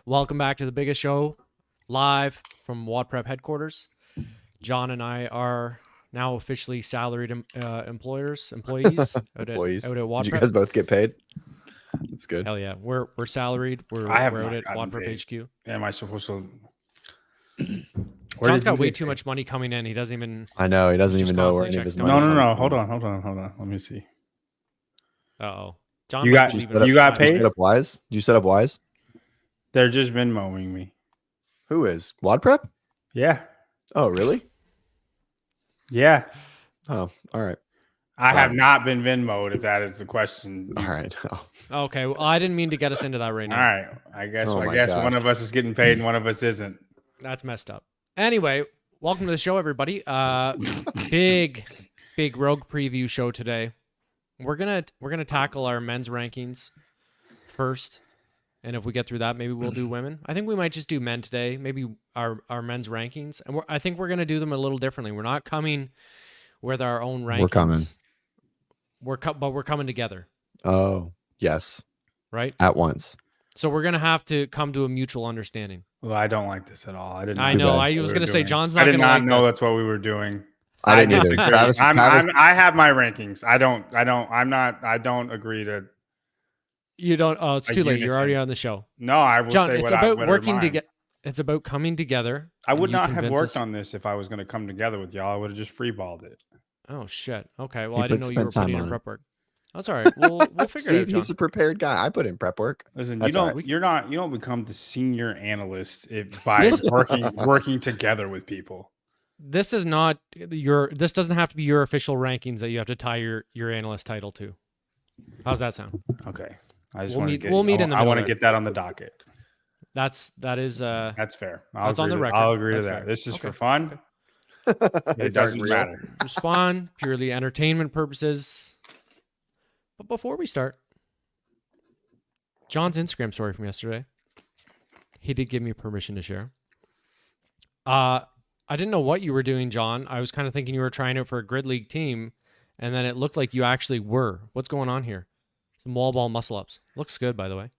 Welcome back to the biggest show, live from WODprep headquarters. John and I are now officially salaried employees out at WODprep. Did you guys both get paid? That's good. Hell yeah, we're salaried. We're I have out not at gotten WODprep paid. HQ. Am I supposed to? John's got way too much money coming in. He doesn't even. I know. He doesn't just even know where constantly any of his checks money No. comes Hold from. on. Let me see. Uh-oh. John, You might got- be you leaving got us paid? Did you set up Wise? Did you set up Wise? They're just Venmoing me. Who is? WODprep? Yeah. Oh, really? Yeah. Oh, all right. I have not been Venmoed, if that is the question. All right. Oh, Okay, well, I didn't mean to get us into that right All now. right. I guess Oh my one gosh. of us is getting paid and one of us isn't. That's messed up. Anyway, welcome to the show, everybody. Big Rogue preview show today. We're gonna tackle our men's rankings first, and if we get through that, maybe we'll do women. I think we might just do men today. Maybe our men's rankings, and I think we're gonna do them a little differently. We're not coming with our own rankings. We're coming. But we're coming together, Oh, yes. right? At once. So we're gonna have to come to a mutual understanding. Well, I don't like this at all. I didn't. I Too know. bad. I was gonna say John's not I did gonna not like know this. that's what we were doing. I didn't either. disagree. Travis, I have my rankings. I don't agree to. You don't. Oh, it's A too late. You're unison. already on the show. No, I will John, say it's what about what are working mine. together. It's about coming together. I would and you not have convince worked us- on this if I was going to come together with y'all. I would have just freeballed it. Oh shit. Okay. Well, He I didn't know you were spent time putting in on it. prep work. That's all right. We'll figure See, it out, John. he's a prepared guy. I put in prep work. Listen, That's all right. you don't become the senior analyst by This- working together with people. This is not your. This doesn't have to be your official rankings that you have to tie your analyst title to. How's that sound? Okay, I just We'll want meet- to get. we'll meet in the I middle want to there. get that on the docket. That is. That's fair. I'll That's on agree the to- record. I'll agree That's to that. fair. This is Okay. for fun. Okay. It doesn't real. matter. Just fun, purely entertainment purposes. But before we start, John's Instagram story from yesterday. He did give me permission to share. I didn't know what you were doing, John. I was kind of thinking you were trying out for a grid league team, and then it looked like you actually were. What's going on here? Some wall ball muscle ups. Looks good, by the way.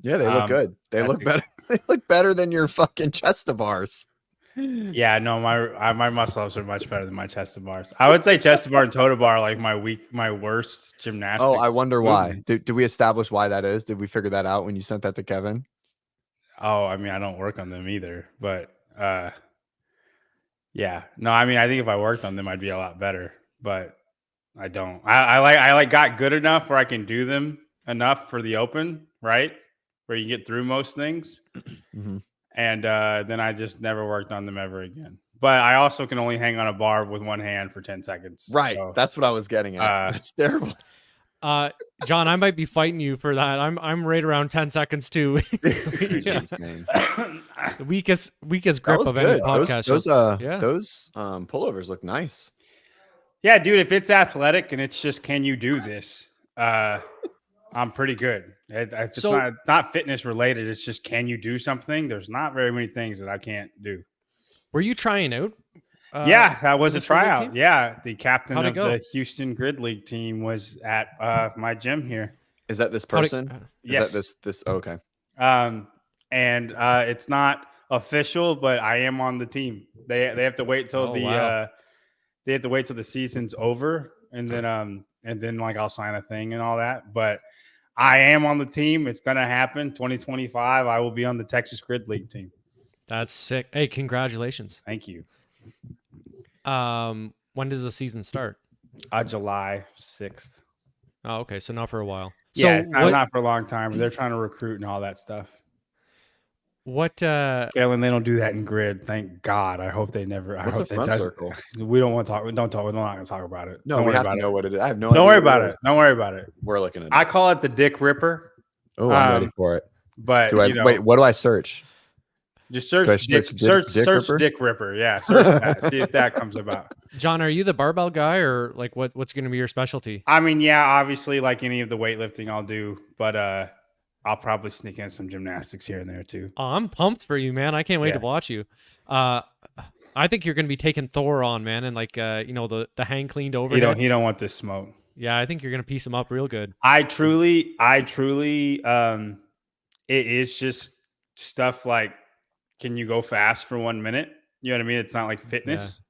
Yeah, they look good. They I look think- better. They look better than your fucking chest of bars. Yeah, no, my muscle ups are much better than my chest to bars. I would say chest to bar and toe to bar are like my worst gymnastics. Oh, I wonder why. movements. Did we establish why that is? Did we figure that out when you sent that to Kevin? Oh, I mean, I don't work on them either, but yeah, no, I mean, I think if I worked on them, I'd be a lot better, but I don't. I got good enough where I can do them enough for the open, right? Where you get through most things, Mhm. and then I just never worked on them ever again. But I also can only hang on a bar with one hand for 10 seconds. Right. so- That's what I was getting at. That's terrible. John, I might be fighting you for that. I'm right around 10 seconds too. Jeez, man. The weakest That grip was of any good. podcast. Those pullovers look nice. Yeah, dude, if it's athletic and it's just can you do this, I'm pretty good. If it's So- not fitness related, it's just can you do something? There's not very many things that I can't do. Were you trying out? Yeah, that was a this grid league tryout. team? Yeah, the captain How'd it of go? the Houston Grid League team was at my gym here. Is that this How'd it- person? Is Yes. that this? Oh, okay. And it's not official, but I am on the team. They have to wait till Oh, they have to wait till the season's over, and then like I'll sign a thing and all that. But I am on the team. It's gonna happen. 2025. I will be on the Texas Grid League team. That's sick. Hey, congratulations. Thank you. When does the season start? July 6th. Oh, okay. So not for a while. Yeah, So it's not for a long time. But they're trying to recruit and all that stuff. what Galen, they don't do that in grid. Thank God. I hope they never. I What's a hope that front doesn't- circle? We don't want to talk. We're not going to talk about it. No, Don't we worry have to about know it. what it is. I have no idea. Don't worry what about it it. is. Don't worry about it. We're looking at it. I call it the Dick Ripper. Oh, I'm ready um, for it. But Do I wait? What do I search? Just search Do I Dick, search Dick Ripper? Dick Ripper. Yeah, search that. See if that comes about. John, are you the barbell guy or like what's going to be your specialty? I mean, yeah, obviously, like any of the weightlifting, I'll do, but I'll probably sneak in some gymnastics here and there too. Oh, I'm pumped for you, man. I can't wait Yeah. to watch you. I think you're going to be taking Thor on, man, and like the hang cleaned over. He don't want this smoke. Yeah, I think you're going to piece him up real good. I truly, it is just stuff like, can you go fast for 1 minute? You know what I mean? It's not like fitness.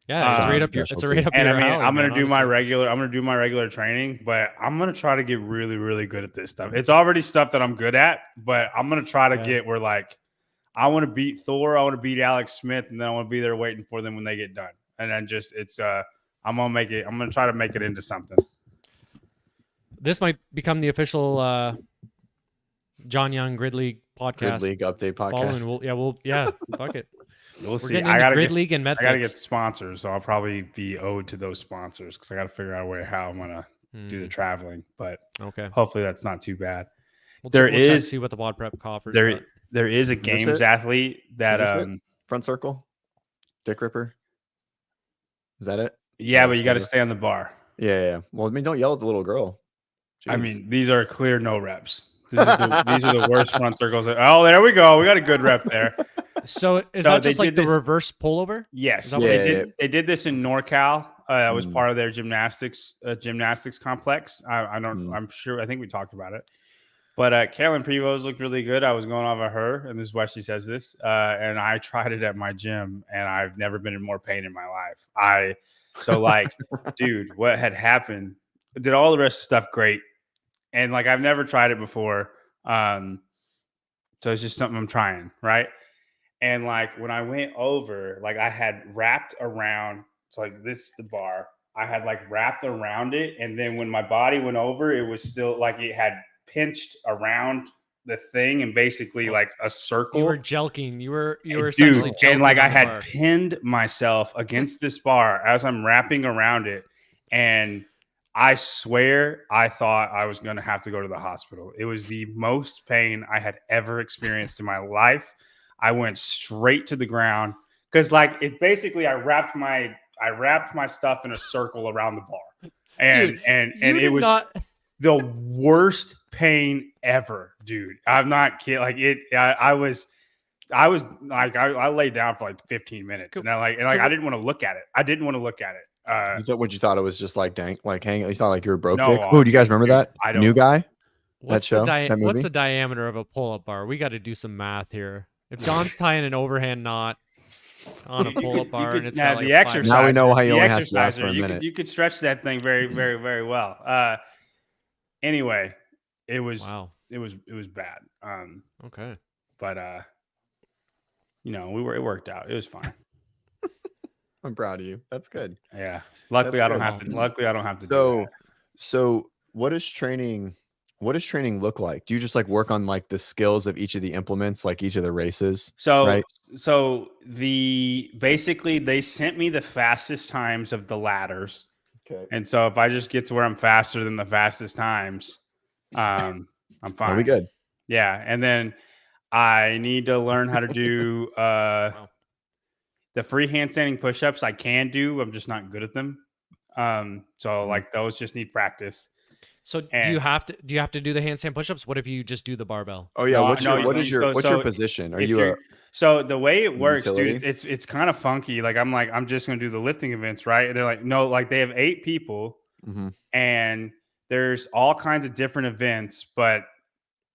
Yeah, it's right up your And I mean, alley, I'm gonna man, do my honestly. regular training, but I'm gonna try to get really, really good at this stuff. It's already stuff that I'm good at, but I'm gonna try to get where like I want to beat Thor, I want to beat Alex Smith, and then I want to be there waiting for them when they get done. And then just I'm gonna try to make it into something. This might become the official John Young Grid League podcast. Grid League update podcast. Fuck it. We'll see. Getting into Grid League and Medfix. I gotta get sponsors, so I'll probably be owed to those sponsors because I gotta figure out a way how I'm gonna do the traveling. But hopefully that's not too bad. We'll see what the WODprep offers. There is a games athlete that front circle, Dick Ripper. Is that it? Yeah, but you got to stay on the bar. Yeah. Well, I mean, don't yell at the little girl. Jeez. I mean, these are clear no reps. These are the worst front circles. Oh, there we go. We got a good rep there. So is that just like the reverse pullover? Yes. They did this in NorCal. That was part of their gymnastics complex. I'm sure. I think we talked about it. But Carolyn Prevost looked really good. I was going off of her, and this is why she says this. And I tried it at my gym, and I've never been in more pain in my life. Dude, what had happened? Did all the rest of the stuff great, and like I've never tried it before. So it's just something I'm trying, right? And like when I went over, like I had wrapped around. So like this is the bar. I had like wrapped around it, and then when my body went over, it was still like it had pinched around the thing and basically like a circle. You were jelking. You were essentially jelking. And like I had pinned myself against this bar as I'm wrapping around it. And I swear I thought I was going to have to go to the hospital. It was the most pain I had ever experienced in my life. I went straight to the ground because like it basically I wrapped my stuff in a circle around the bar. And it was the worst pain ever, dude. I'm not kidding. Like I was like, I laid down for like 15 minutes and I didn't want to look at it. What you thought it was just like hanging? You thought like you were broke? No, dick? Oh, do you guys remember that? I don't. New guy. What's the diameter of a pull-up bar? We got to do some math here. If John's tying an overhand knot on a pull-up bar and it's got like the exercise. Now we know why he only has to last for a minute. You could stretch that thing very, very, very well. Anyway, it was bad. Okay. But it worked out. It was fine. I'm proud of you. That's good. Yeah. Luckily I don't have to do that. So what does training look like? Do you just like work on like the skills of each of the implements, like each of the races? So basically they sent me the fastest times of the ladders. Okay. And so if I just get to where I'm faster than the fastest times, I'm fine. Are we good? Yeah. And then I need to learn how to do the free handstanding push-ups I can do. I'm just not good at them. So like those just need practice. So do you have to do the handstand push-ups? What if you just do the barbell? Oh yeah. What's your position? Are you so the way it works, utility? dude, it's kind of funky. Like I'm just gonna do the lifting events, right? And they're like, no, like they have 8 people and there's all kinds of different events, but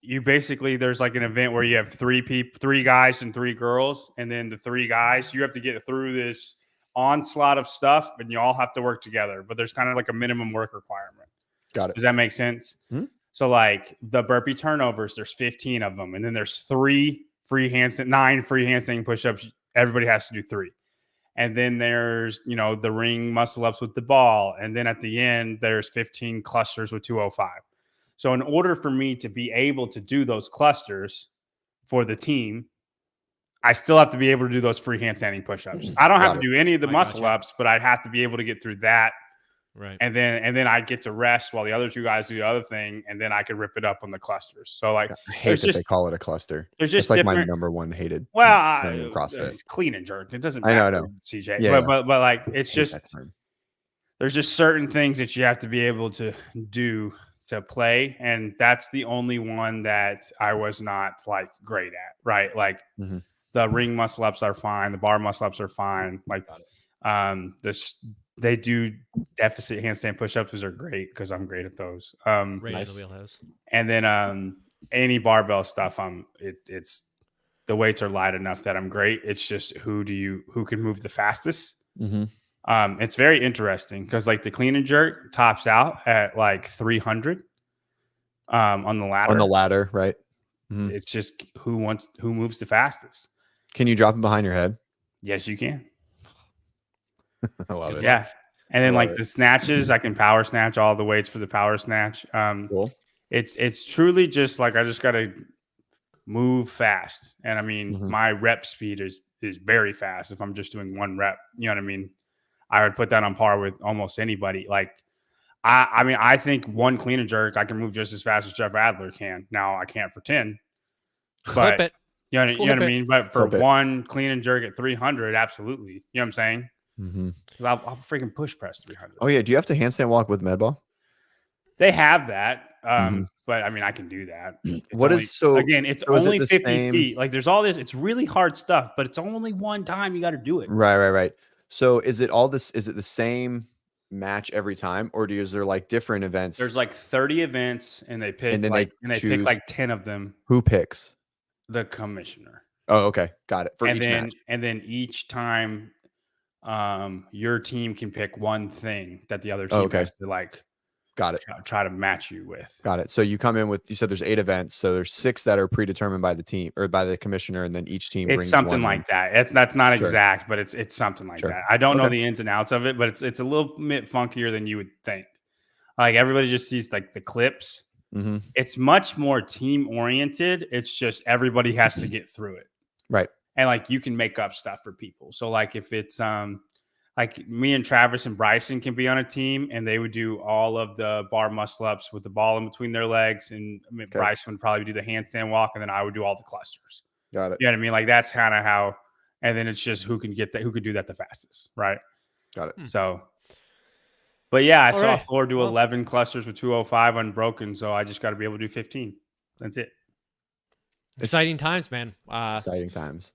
there's like an event where you have 3 guys and 3 girls, and then the 3 guys, you have to get through this onslaught of stuff, and you all have to work together. But there's kind of like a minimum work requirement. Got it. Does that make sense? So like the burpee turnovers, there's 15 of them, and then there's 9 free handstand push-ups. Everybody has to do 3. And then there's, the ring muscle ups with the ball. And then at the end, there's 15 clusters with 205. So in order for me to be able to do those clusters for the team, I still have to be able to do those free handstanding push-ups. I don't have to do any of the muscle ups, but I'd have to be able to get through that. Right. And then I get to rest while the other 2 guys do the other thing, and then I could rip it up on the clusters. So like, I hate that they call it a cluster. There's just like my number one hated. Well, CrossFit. It's clean and jerk. It doesn't matter. I know. CJ. Yeah, but like it's just there's just certain things that you have to be able to do to play, and that's the only one that I was not like great at. Right, like the ring muscle ups are fine, the bar muscle ups are fine. Like they do deficit handstand push-ups, which are great because I'm great at those. Right in the wheelhouse. And then any barbell stuff, it's the weights are light enough that I'm great. It's just who can move the fastest. Mm-hmm. It's very interesting because like the clean and jerk tops out at like 300 on the ladder. On the ladder, right? Mm-hmm. It's just who moves the fastest. Can you drop it behind your head? Yes, you can. I love it. Yeah. And then like the snatches, I can power snatch all the weights for the power snatch. Cool. It's truly just like I just got to move fast. And I mean, my rep speed is very fast if I'm just doing one rep. You know what I mean? I would put that on par with almost anybody. Like, I mean, I think one clean and jerk, I can move just as fast as Jeff Adler can. Now I can't for 10. Clip it. You know what I mean? But for one clean and jerk at 300, absolutely. You know what I'm saying? Because I'll freaking push press 300. Oh, yeah. Do you have to handstand walk with med ball? They have that. But I mean, I can do that. It's only 50 feet. Like there's all this, it's really hard stuff, but it's only one time you got to do it. Right. So is it the same match every time, or is there like different events? There's like 30 events and they pick they pick like 10 of them. Who picks? The commissioner. Oh, okay. Got it. And then each time your team can pick one thing that the other team has to like try to match you with. Got it. So you come in with, you said there's 8 events, so there's 6 that are predetermined by the team or by the commissioner, and then each team brings something one like that. That's not exact, but it's something like that. I don't know the ins and outs of it, but it's a little bit funkier than you would think. Like everybody just sees like the clips. It's much more team oriented. It's just everybody has to get through it. Right. And like you can make up stuff for people. So like if it's like me and Travis and Bryson can be on a team and they would do all of the bar muscle ups with the ball in between their legs. And Bryson would probably do the handstand walk. And then I would do all the clusters. Got it. You know what I mean? Like that's kind of how, and then it's just who can do that the fastest. Right. Got it. So, but yeah, I saw Thor do 11 clusters with 205 unbroken. So I just got to be able to do 15. That's it. Exciting times, man. Exciting times.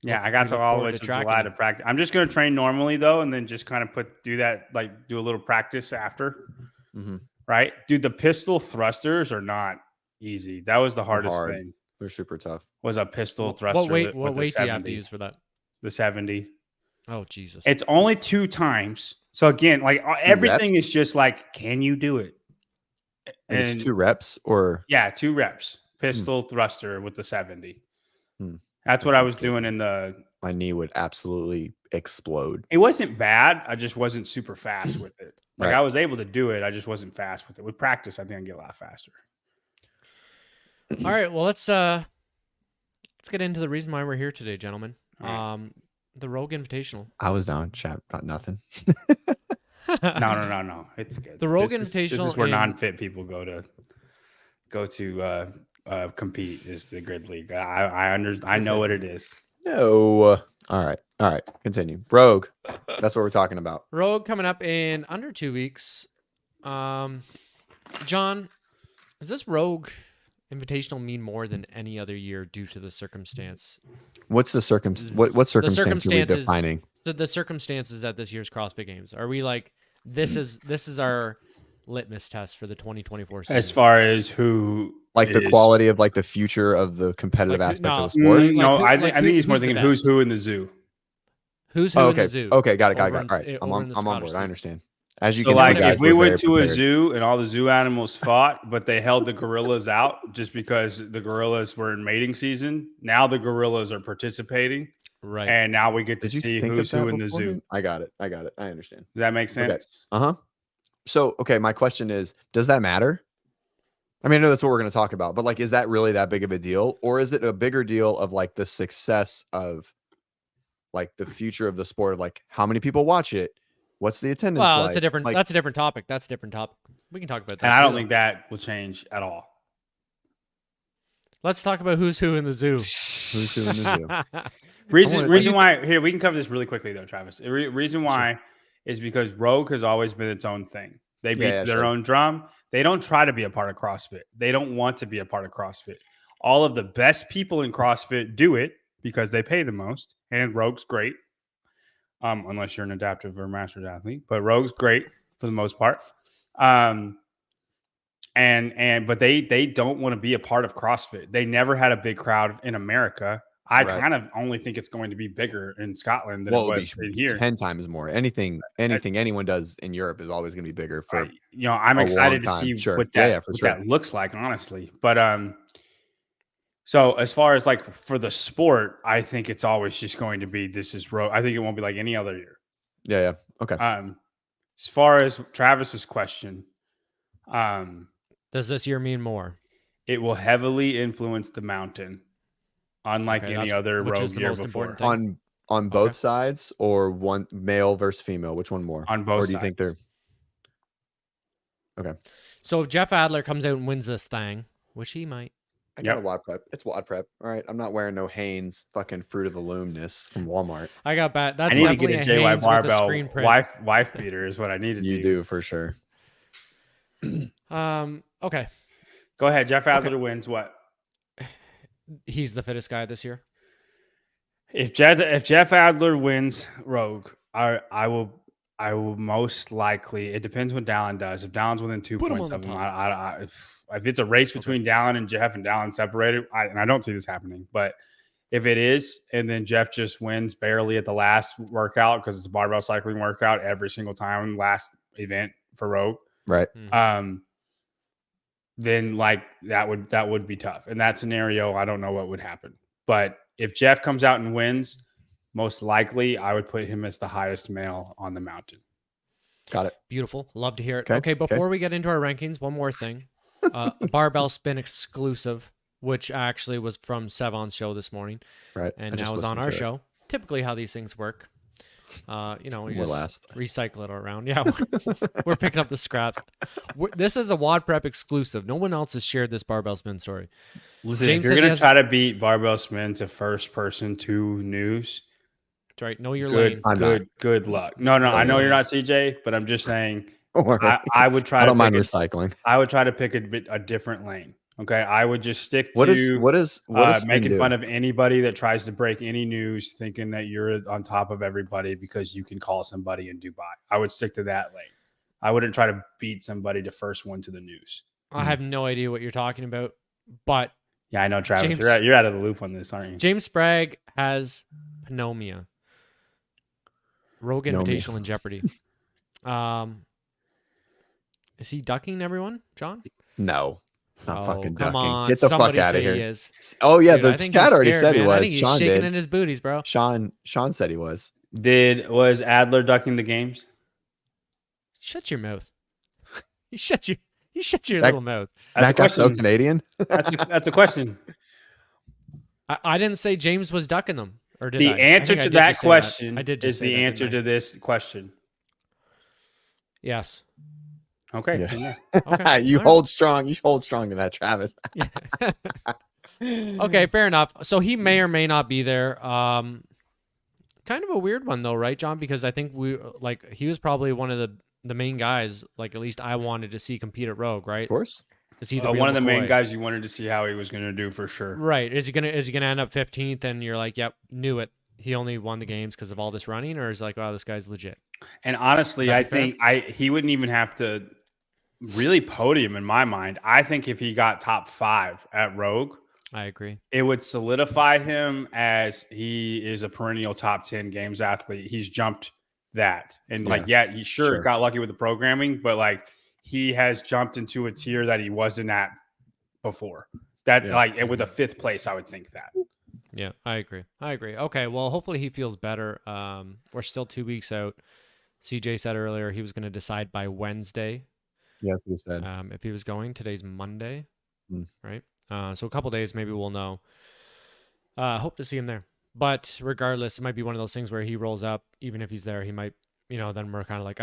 Yeah, I got to all the way to July to practice. I'm just going to train normally though, and then just kind of do a little practice after. Right, dude. The pistol thrusters are not easy. That was the hardest thing. They're super tough. Was a pistol thruster. What weight do you have to use for that? The 70. Oh Jesus! It's only 2 times. So again, like everything is just like, can you do it? And it's 2 reps or 2 reps. Pistol thruster with the 70. That's what I was doing my knee would absolutely explode. It wasn't bad. I just wasn't super fast with it. Like I was able to do it. I just wasn't fast with it. With practice, I think I get a lot faster. All right. Well, let's get into the reason why we're here today, gentlemen. The Rogue Invitational. I was down chat about nothing. No. It's good. The Rogue Invitational. This is where non-fit people go to compete is the grid league. I know what it is. No. All right. Continue. Rogue. That's what we're talking about. Rogue coming up in under 2 weeks. John, does this Rogue Invitational mean more than any other year due to the circumstance? What's the circumstance? What circumstance are we defining? The circumstances at this year's CrossFit Games. Are we like this is our litmus test for the 2024 season? As far as who, like the quality of like the future of the competitive aspect of the sport. I think he's more thinking who's who in the zoo. Who's who in the zoo? Okay, got it. All right, I'm on board. I understand. As you can see, like if we went to a zoo and all the zoo animals fought, but they held the gorillas out just because the gorillas were in mating season. Now the gorillas are participating, right? And now we get to see who's who in the zoo. I got it. I understand. Does that make sense? Okay. So, my question is, does that matter? I mean, I know that's what we're going to talk about, but like, is that really that big of a deal, or is it a bigger deal of like the success of like the future of the sport, of like how many people watch it? What's the attendance? Well, like? that's a different topic. We can talk about that. And I don't think that will change at all. Let's talk about who's who in the zoo. Who's who in the zoo? Reason why, here, we can cover this really quickly though, Travis. Reason why is because Rogue has always been its own thing. They beat their own drum. They don't try to be a part of CrossFit. They don't want to be a part of CrossFit. All of the best people in CrossFit do it because they pay the most. And Rogue's great. Unless you're an adaptive or master's athlete, but Rogue's great for the most part. But they don't want to be a part of CrossFit. They never had a big crowd in America. I kind of only think it's going to be bigger in Scotland than it was in here. 10 times more. Anything anyone does in Europe is always going to be bigger for I'm excited to see what that looks like, honestly. But so as far as like for the sport, I think it's always just going to be this is road. I think it won't be like any other year. Yeah. Okay. As far as Travis's question, does this year mean more? It will heavily influence the mountain. Unlike any other rogue year before. On both sides, or one male versus female? Which one more? On both sides. Or do you think they're okay? So if Jeff Adler comes out and wins this thing, which he might. I got a WODprep. It's WODprep. All right. I'm not wearing no Hanes fucking Fruit of the Loomness from Walmart. I got bad. That's I need definitely to get a JY Barbell screen print. wife beater is what I need to do. You do for sure. Okay. Go ahead. Jeff Adler wins what? He's the fittest guy this year. If Jeff Adler wins Rogue, I will most likely. It depends what Dallin does. If Dallin's within 2 points of him, if it's a race between Dallin and Jeff and Dallin separated, and I don't see this happening, but if it is, and then Jeff just wins barely at the last workout because it's a barbell cycling workout every single time, last event for Rogue, right? Then like that would be tough. In that scenario, I don't know what would happen. But if Jeff comes out and wins, most likely I would put him as the highest male on the mountain. Got it. Beautiful. Love to hear it. Okay, before we get into our rankings, one more thing. Barbell spin exclusive, which actually was from Sevon's show this morning. Right. And now is on our show. Typically how these things work. You just recycle it around. Yeah, we're picking up the scraps. This is a WODprep exclusive. No one else has shared this barbell spin story. Listen, if you're going to try to beat barbell spin to first person to news, that's right. Know your lane. Good luck. No, I know you're not CJ, but I'm just saying I would try. I don't mind recycling. I would try to pick a different lane. Okay, I would just stick to what is making fun of anybody that tries to break any news, thinking that you're on top of everybody because you can call somebody in Dubai. I would stick to that lane. I wouldn't try to beat somebody to first one to the news. I have no idea what you're talking about, but yeah, I know, Travis. You're out of the loop on this, aren't you? James Sprague has pneumonia. Rogue Invitational in jeopardy. Is he ducking everyone, John? No. Not fucking come ducking. On. Get the Somebody fuck out of here. He is. Oh yeah, Dude, the chat already said man. he was. I think he's Sean shaking did. in his booties, bro. Sean said he was. Was Adler ducking the games? Shut your mouth. You shut your little mouth. That got so Canadian. That's a question. I didn't say James was ducking them, or did the I? answer I to that question that. I did is the answer to this question. Yes. Okay. Yeah. Okay. You hold strong. You hold strong to that, Travis. Okay, fair enough. So he may or may not be there. Kind of a weird one though, right, John? Because I think he was probably one of the main guys. Like at least I wanted to see compete at Rogue, right? Of course. Is he one of the main guys you wanted to see how he was going to do for sure? Right. Is he gonna end up 15th? And you're like, yep, knew it. He only won the games because of all this running, or is like, wow, this guy's legit. And honestly, I think he wouldn't even have to really podium in my mind. I think if he got top 5 at Rogue, I agree. It would solidify him as he is a perennial top 10 games athlete. He's jumped that. And he sure got lucky with the programming, but like he has jumped into a tier that he wasn't at before. And with a 5th place, I would think that. Yeah, I agree. Okay, well, hopefully he feels better. We're still 2 weeks out. CJ said earlier he was going to decide by Wednesday. Yes, he said. If he was going. Today's Monday, right? So a couple days, maybe we'll know. Hope to see him there. But regardless, it might be one of those things where he rolls up. Even if he's there, he might, then we're kind of like,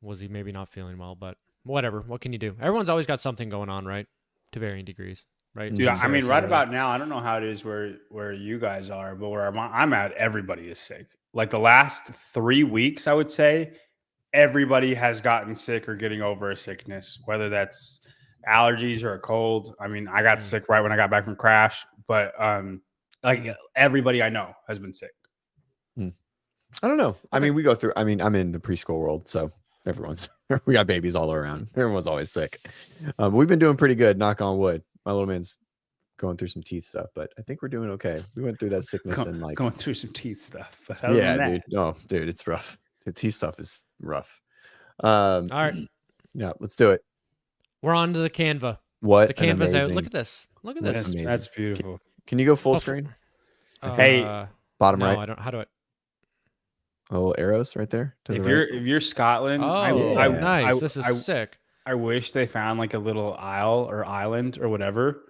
was he maybe not feeling well? But whatever. What can you do? Everyone's always got something going on, right? To varying degrees. Right. Dude, I mean, right about now, I don't know how it is where you guys are, but where I'm at, everybody is sick. Like the last 3 weeks, I would say, everybody has gotten sick or getting over a sickness, whether that's allergies or a cold. I mean, I got sick right when I got back from Crash, but everybody I know has been sick. I don't know. I mean, we go through. I mean, I'm in the preschool world, so we got babies all around. Everyone's always sick. We've been doing pretty good. Knock on wood. My little man's going through some teeth stuff, but I think we're doing okay. We went through that sickness and like going through some teeth stuff. But other yeah, than that, dude. No, dude, it's rough. The teeth stuff is rough. All right. Yeah, let's do it. We're on to the Canva. What The Canva's out. amazing, Look at this. Look at That's this. amazing. that's beautiful. Can you go full Oh, screen? Hey, Bottom no, right. I don't. How do I? Little arrows right there to if the you're right. if you're Scotland, Oh, Yeah. nice. This is sick. I wish they found like a little isle or island or whatever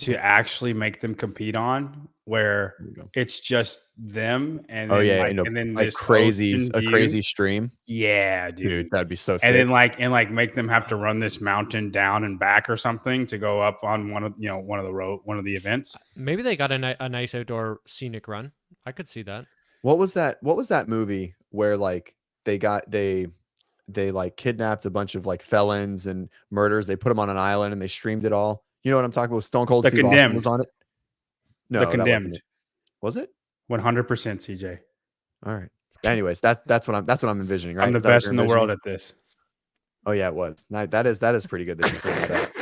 to actually make them compete on, where There we go. it's just them and Oh then yeah, like, and and then like this crazy ocean a view. crazy stream. Yeah, Dude, dude. that'd be so sick. And then like make them have to run this mountain down and back or something to go up on one of the events. Maybe they got a nice outdoor scenic run. I could see that. What was that movie where like they like kidnapped a bunch of like felons and murders, they put them on an island and they streamed it all? You know what I'm talking about? Stone Cold The Steve Austin was on it. No, The that wasn't Condemned. it. Was it? 100% CJ. All right. Anyways, that's what I'm envisioning, right? I'm the Is that what best you're in the world envisioning? at this. Oh yeah, it was. That is pretty good that you figured that out.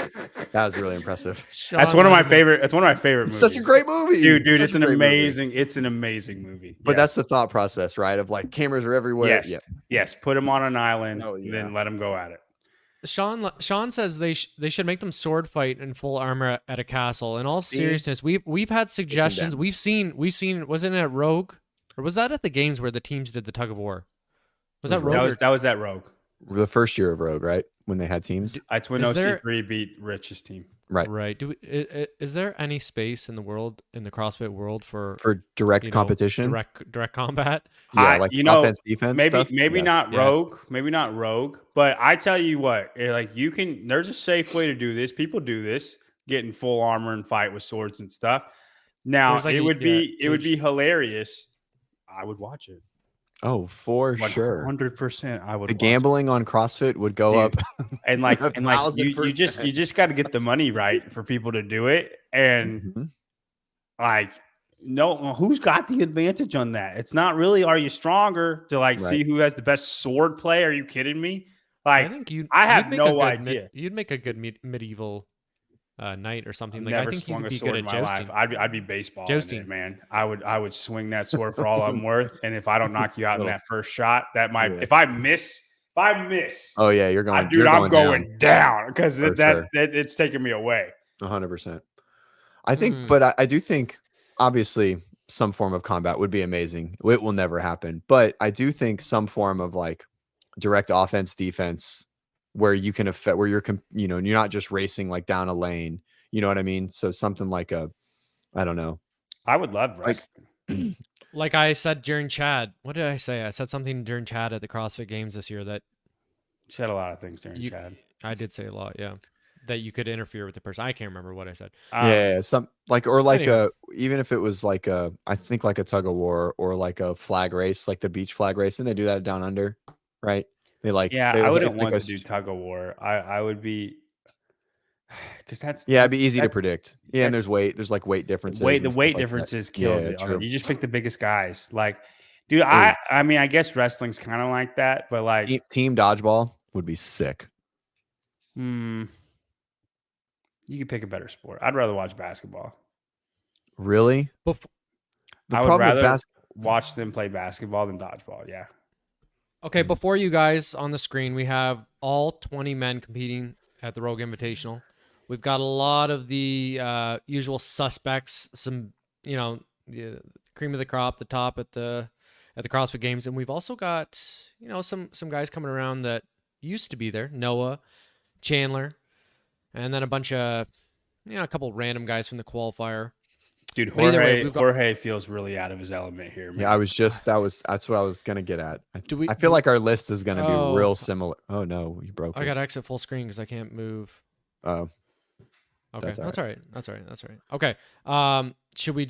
That was really impressive. That's one of my favorite. That's one of my favorite It's movies. such a great movie, dude. Such It's a an great movie. amazing. It's an amazing movie. But Yes. that's the thought process, right? Of like cameras are everywhere. Yes. Yeah. Yes. Put them on an island, Oh, and yeah. then let them go at it. Sean says they should make them sword fight in full armor at a castle. In all See? seriousness, we've had suggestions. We've seen. Wasn't it at Rogue, or was that at the games where the teams did the tug of war? Was that Rogue? That was that Rogue. The first year of Rogue, right? When they had teams. That's when Is there- OC3 beat Rich's team. Right. Right. Is there any space in the world, in the CrossFit world, for direct you know, competition. direct combat? Yeah, like offense, defense. Maybe stuff? maybe Yes. not Yeah. Rogue, but I tell you what, like you can. There's a safe way to do this. People do this, get in full armor and fight with swords and stuff. Now There's like it would be cage. hilarious. I would watch it. Oh, for sure. 100%. I would. The watch gambling on CrossFit would go Dude, up. it. And like you 1,000%. just got to get the money right for people to do it. And Mhm. like, no, who's got the advantage on that? It's not really. Are you stronger to like see who has the best sword play? Are you kidding me? Like, I think you. I have you'd make no a good idea. You'd make a good medieval knight or something. I've Like never I think you swung could a be sword good in at my jousting. life. I'd be baseball Jousting. man. I would swing that sword for all I'm worth. And if I don't knock you out in Oh. that first shot, that might. Yeah. If I miss, Oh yeah, you're going. dude, I'm going down because For that sure. it's taking me away. 100%. I think, but I do think, obviously, some form of combat would be amazing. It will never happen, but I do think some form of like direct offense, defense, where you can affect, where you're, you're not just racing like down a lane. You know what I mean? So something like I don't know. I would love wrestling. Like I said during Chad, what did I say? I said something during Chad at the CrossFit Games this year that You said a lot of things during Chad. I did say a lot, yeah. That you could interfere with the person. I can't remember what I said. Yeah, some like, or like anyway. even if it was like I think like a tug of war or like a flag race, like the beach flag race, and they do that down under, right? They like, I wouldn't it's want like to do tug of war. I would be, because that's it'd be easy to that's- predict. Yeah, and there's like weight differences. the and stuff weight like that. differences kills Yeah, it. true. You just pick the biggest guys. Like, dude, I mean, I guess wrestling's kind of like that, but like Team dodgeball would be sick. You could pick a better sport. I'd rather watch basketball. Really? Bef- The I would problem rather with watch them play basketball than dodgeball. Yeah. Okay, before you guys on the screen, we have all 20 men competing at the Rogue Invitational. We've got a lot of the usual suspects, some, the cream of the crop, the top at the CrossFit Games, and we've also got, some guys coming around that used to be there. Noah, Chandler, and then a bunch of, a couple random guys from the qualifier. Dude, But either way, Jorge feels really out of his element here, man. Yeah, that's what I was gonna get at. I feel like our list is gonna be real similar. Oh no, you broke it. I got to exit full screen because I can't move. Oh. Okay, That's all right. That's all right. Okay. Should we?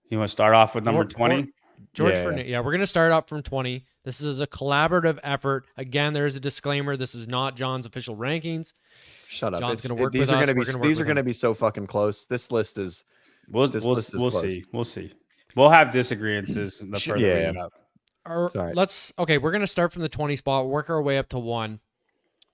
You want to start off with number 20? George, Yeah. we're gonna start up from 20. This is a collaborative effort. Again, there is a disclaimer. This is not John's official rankings. Shut up. John's gonna work these with are us. gonna be We're gonna work these are with gonna him. be so fucking close. This list is. We'll close. see. We'll see. We'll have disagreements the further we get up. We're gonna start from the 20 spot, work our way up to 1.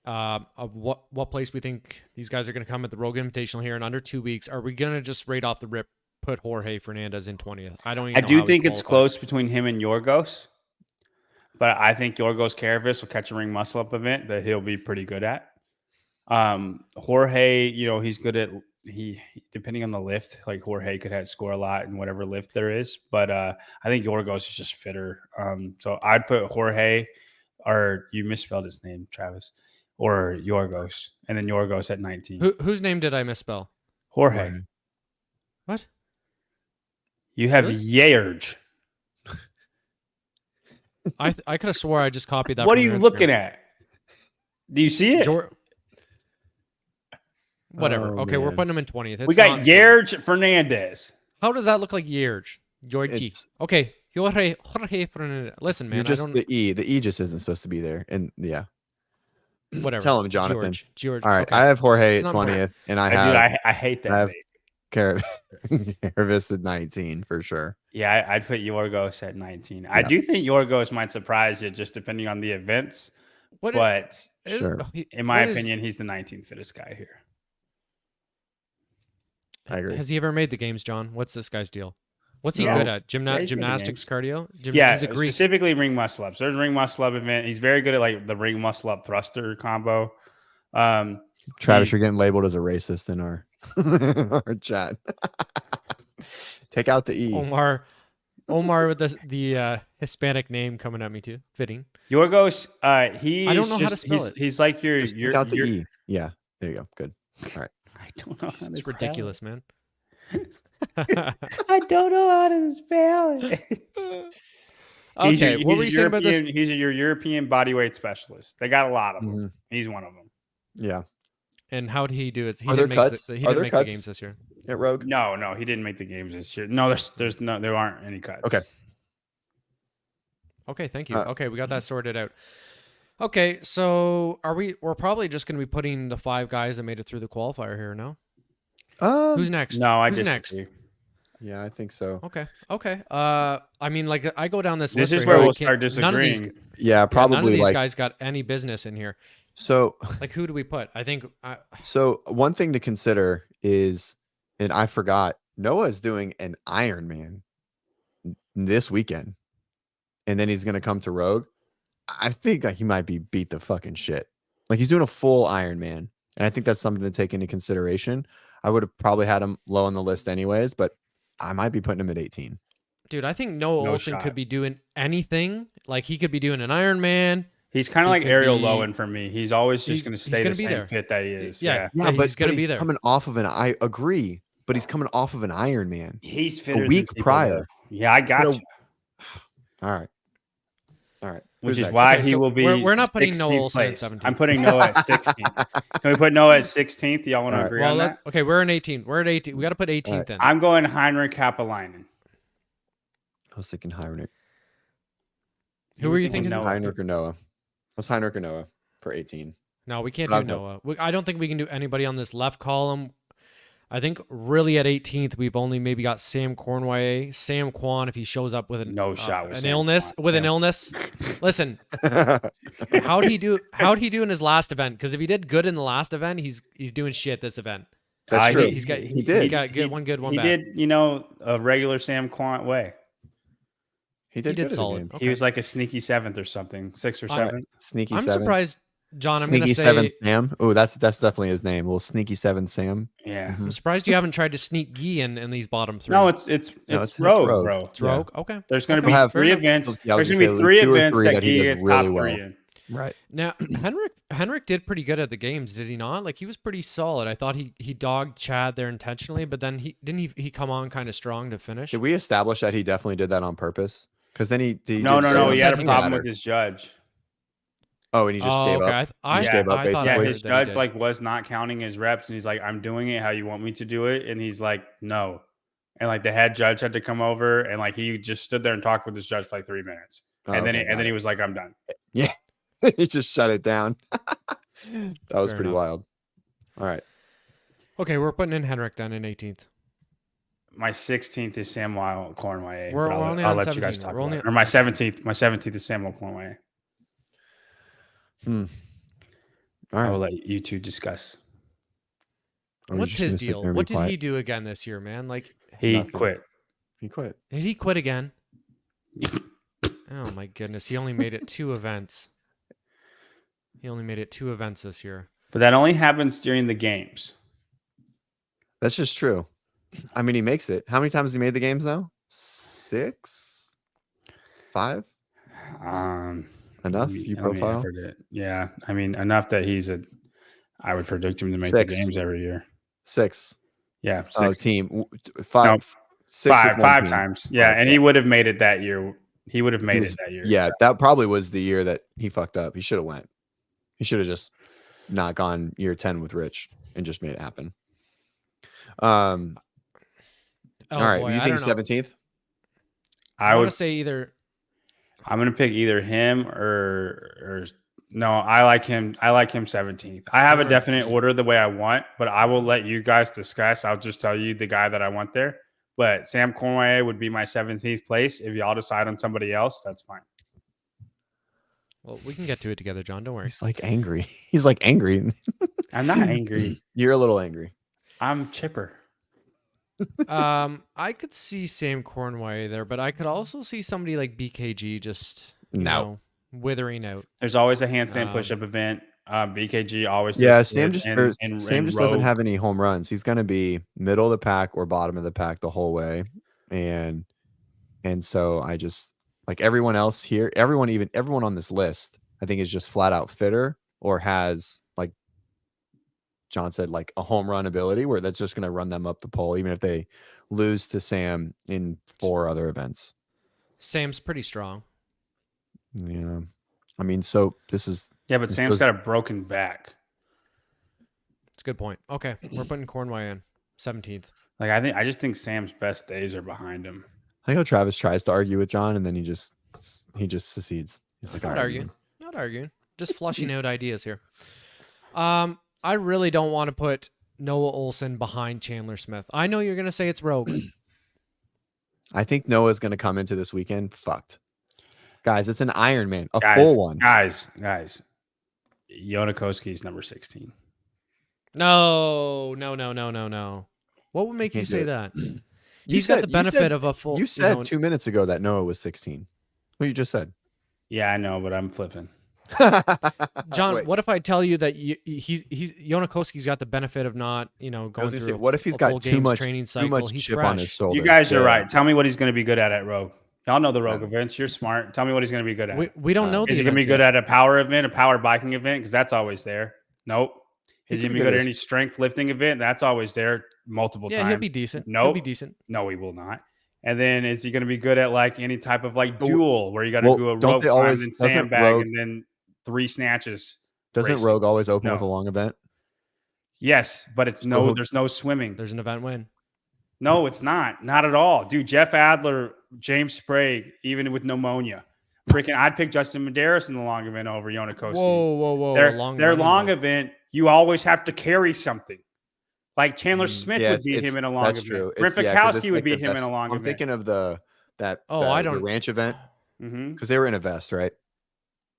of what place we think these guys are going to come at the Rogue Invitational here in under 2 weeks. Are we going to just right off the rip put Jorge Fernandez in 20th? I don't even know. I do how think it's close between him and Yorgos, but I think Yorgos Caravis will catch a ring muscle up event that he'll be pretty good at. Jorge, he's good at depending on the lift. Like Jorge could score a lot in whatever lift there is, but I think Yorgos is just fitter. So I'd put Jorge, or you misspelled his name, Travis, or Yorgos, and then Yorgos at 19. Whose name did I misspell? Jorge. What? You have Really? Yerge. I could have swore I just copied that. What are from you your looking Instagram. at? Do you see it? Whatever. Oh, Okay, we're man. putting him in 20th. We got Yerge Fernandez. How does that look like Yerge? Georgie. It's- Okay. Jorge Fernandez. Listen, man. You're just I don't. the E just isn't supposed to be there. And yeah. Whatever. Tell him, Jonathan. George. All right. Okay. I have Jorge It's at not 20th, and I Dude, have I hate that. I have date. Caravis at 19 for sure. Yeah, I'd put Yorgos at 19. I do think Yorgos might surprise you just depending on the events. What But Sure. in my opinion, he's the 19th fittest guy here. I agree. Has he ever made the games, John? What's this guy's deal? What's he No. good at? Yeah, he's made the Gymnastics, cardio? Yeah, he's a Greek. specifically ring muscle ups. There's a ring muscle up event. He's very good at like the ring muscle up thruster combo. Travis, you're getting labeled as a racist in our our chat. Take out the E. Omar with the Hispanic name coming at me too. Fitting. Yorgos, I don't know how to spell it. He's like your Just take out the E. Yeah, there you go. Good. All right. I don't know how to It's spell ridiculous, man. it. I don't know how to spell it. Okay, what were you saying about this? He's your European bodyweight specialist. They got a lot of them. Mm-hmm. He's one of them. Yeah. And how did he do it? He Are there didn't make cuts? he Are didn't there make the cuts? games this year. At Rogue? No, he didn't make the games this year. No, there aren't any cuts. Okay. Okay, thank you. Okay, we got that sorted out. Okay, so we're probably just going to be putting the 5 guys that made it through the qualifier here, no? Who's next? No, I Who's disagree. next? Yeah, I think so. Okay. I mean, like I go down this This list is right where now, we'll I can't- start none of these- disagreeing. Yeah, probably none of these like guys got any business in here. so. Like, who do we put? I think So one thing to consider is, and I forgot, Noah's doing an Ironman this weekend, and then he's gonna come to Rogue. I think that he might be beat the fucking shit. Like he's doing a full Ironman, and I think that's something to take into consideration. I would have probably had him low on the list anyways, but I might be putting him at 18. dude, I think Noah No Olsen shot. could be doing anything. Like he could be doing an Ironman. He's kind of He like could Ariel be- Lowen for me. He's always just He's- going to he's stay gonna the be same there. fit that he is. Yeah. Yeah, but he's gonna but be he's there. coming off of I agree, but he's coming off of an Ironman. He's fitter A week than people, prior. though. Yeah, I got But you. All right. Which Who's is next? why Okay, he so will be. we're not putting 16th Noah Olsen at place. 17th. I'm putting Noah at 16th. Can we put Noah at 16th? Y'all want to All right. agree Well, on that? okay, we're in 18. We're at 18. We got to put 18th right. in. I'm going Heinrich Kapalainen. I was thinking Heinrich. Who were you thinking? Noah. Heinrich or Noah? Was Heinrich or Noah for 18? No, we can't But do I'll go. Noah. I don't think we can do anybody on this left column. I think really at 18th, we've only maybe got Sam Cornway, Sam Kwan if he shows up with No shot with an Sam illness. Kwan. With an Sam- illness. Listen, how'd he do in his last event? Because if he did good in the last event, he's doing shit this event. That's true. He's got He did. He's got good, one good, one He bad. did, a regular Sam Quant way. He did, He did good at the solid. games. Okay. He was like a sneaky 7th or something, 6th or 7th. Sneaky I'm 7. surprised, John. I'm Sneaky gonna say 7 Sam. Oh, that's definitely his name. Little Sneaky 7 Sam. Yeah. Mhm. I'm surprised you haven't tried to sneak Guy in these bottom 3. No, it's Rogue, Rogue. bro. It's Rogue. Okay. There's going to Okay. be Have- 3 fair enough. events. Yeah, I was There's gonna going to say be 3 2 or events 3 that that he he does gets really top well. 3 in. Right. Now Henrik did pretty good at the games, did he not? Like he was pretty solid. I thought he dogged Chad there intentionally, but then he come on kind of strong to finish. Did we establish that he definitely did that on purpose? Because then he No. did He had a something problem ladder. with his judge. Oh, and he just gave up. I just gave up, I thought basically. I Yeah, heard his that he judge did. was not counting his reps, and he's like, "I'm doing it how you want me to do it," and he's like, "No," and the head judge had to come over, and he just stood there and talked with his judge for 3 minutes, Oh, and then okay, got he it. was like, "I'm done." He just shut it down. That was Fair pretty enough. wild. All right. Okay, we're putting in Henrik then in 18th. My 16th is Samuel Cornway. We're but only I'll on let you guys 17. talk We're about only- it. Or my 17th. My 17th is Samuel Cornway. All I right. will let you two discuss. Are we What's just his gonna sit deal? there and be What did quiet? he do again this year, man? Like, He Nothing. quit. He quit. did he quit again? Oh my goodness. He only made it 2 events. He only made it 2 events this year. But that only happens during the games. That's just true. I mean, he makes it. How many times has he made the games now? 6? 5? Enough? You profile? Effort it. Yeah. I mean, enough that I would predict him to make 6. the games every year. 6. Yeah. Oh, 6. team. 5. No, 6 with one five team. times. Yeah. 5, and he would have made it that year. He would have He made was- it that year. Yeah, that probably was the year that he fucked up. He should have went. He should have just not gone year 10 with Rich and just made it happen. Oh, All right. boy, You I think don't know. 17th? I I want would to say either. I'm gonna pick either him or no, I like him 17th. I have a definite order the way I want, but I will let you guys discuss. I'll just tell you the guy that I want there. But Sam Cornway would be my 17th place. If y'all decide on somebody else, that's fine. Well, we can get to it together, John. Don't worry. He's like angry. He's like angry. I'm not angry. You're a little angry. I'm chipper. I could see Sam Cornway there, but I could also see somebody like BKG just withering out. There's always a handstand push-up event. BKG always Yeah, does Sam good, just Sam just doesn't Rogue. have any home runs. He's going to be middle of the pack or bottom of the pack the whole way, and so I just like everyone else here, everyone on this list, I think is just flat out fitter or has, like John said, like a home run ability where that's just going to run them up the pole, even if they lose to Sam in 4 other events. Sam's pretty strong. Yeah, I mean, so this is. Yeah, but Sam's got a broken back. It's a good point. Okay, we're putting Cornway in 17th. Like I just think Sam's best days are behind him. I think Travis tries to argue with John, and then he just secedes. He's like, Not arguing. Just flushing out ideas here. I really don't want to put Noah Olson behind Chandler Smith. I know you're gonna say it's Rogue. I think Noah's gonna come into this weekend fucked. Guys, it's an Ironman, a Guys, full one. Guys. Yonakoski's number 16. No. What would make you can't do say it. that? You He's got said- the you benefit said- of a full. You said 2 minutes ago that Noah was 16. What you just said. Yeah, I know, but I'm flipping. John, Wait, what if I tell you that he's Yonakoski's got the benefit of not, I going was gonna say, through what if he's a full got too games much training cycle? He's chip fresh. on his shoulder? You guys are Yeah. right. Tell me what he's going to be good at Rogue. Y'all know the Rogue No. events. You're smart. Tell me what he's going to be good at. We don't know. Is he going to be good at a power event, a power biking event? Because that's always there. Nope. He Is he could going to be be good good at at any strength lifting event? That's always there multiple Yeah, times. he'll be decent. Nope. He'll be decent. No, he will not. And then is he going to be good at like any type of like Well, duel where you got to well, do a don't rope they climb always- and doesn't sandbag Rogue- and then 3 snatches? Doesn't racing. Rogue always open No. with a long event? Yes, but it's So- there's no swimming. There's an event win. No, it's not. Not at all. Dude, Jeff Adler, James Sprague, even with pneumonia. Freaking, I'd pick Justin Medeiros in the long event over Yonakoski. Whoa. Their long long event, you always have to carry something. Like Chandler Smith Yeah, would beat him in a long that's event. true. Brent 'Cause Fikowski it's would like beat the him in vest. a long I'm event. thinking of the I ranch event Mm-hmm. because they were in a vest, right?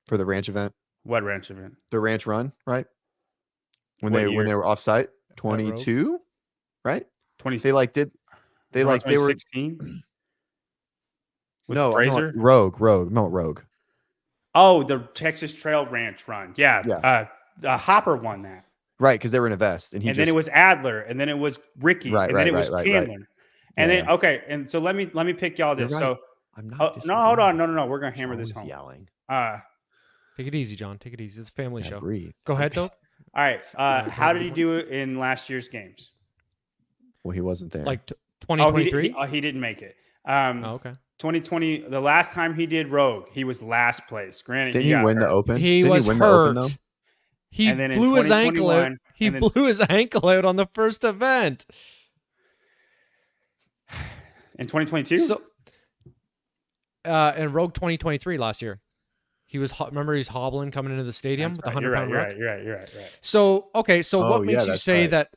For the ranch event, What ranch event? the ranch run, right? When What they year? were off site, 22, right? 20, They they were 2016? With no Fraser? Rogue. Oh, the Texas Trail Ranch run. Yeah. Yeah. Hopper won that. Right, because they were in a vest, and Then it was Adler, and then it was Ricky, Right, and then right, it was right, Chandler. And Yeah, then okay, and so let me pick y'all this. You're So right. I'm not. no, hold disagreeing. on, no, we're gonna hammer John this was home. Yelling. Take it easy, John. Take it easy. It's a family Yeah, show. breathe. Go It's ahead, okay. Dope. All right. Yeah, How don't did he worry. do it in last year's games? Well, he wasn't there. Like Oh, 2023. he didn't make it. Okay. 2020. The last time he did Rogue, he was last place. Granted, Didn't he got win the hurt. Open? He Didn't was he win the Open, hurt. though? He And then in blew his ankle out. 2021, He and then- blew his ankle out on the first event. in 2022. So, in Rogue 2023 last year, he was. Remember, he's hobbling coming into the stadium That's with the right, 100-pound you're ruck. right. You're right. So okay, so Oh, what yeah, makes you that's say right. that?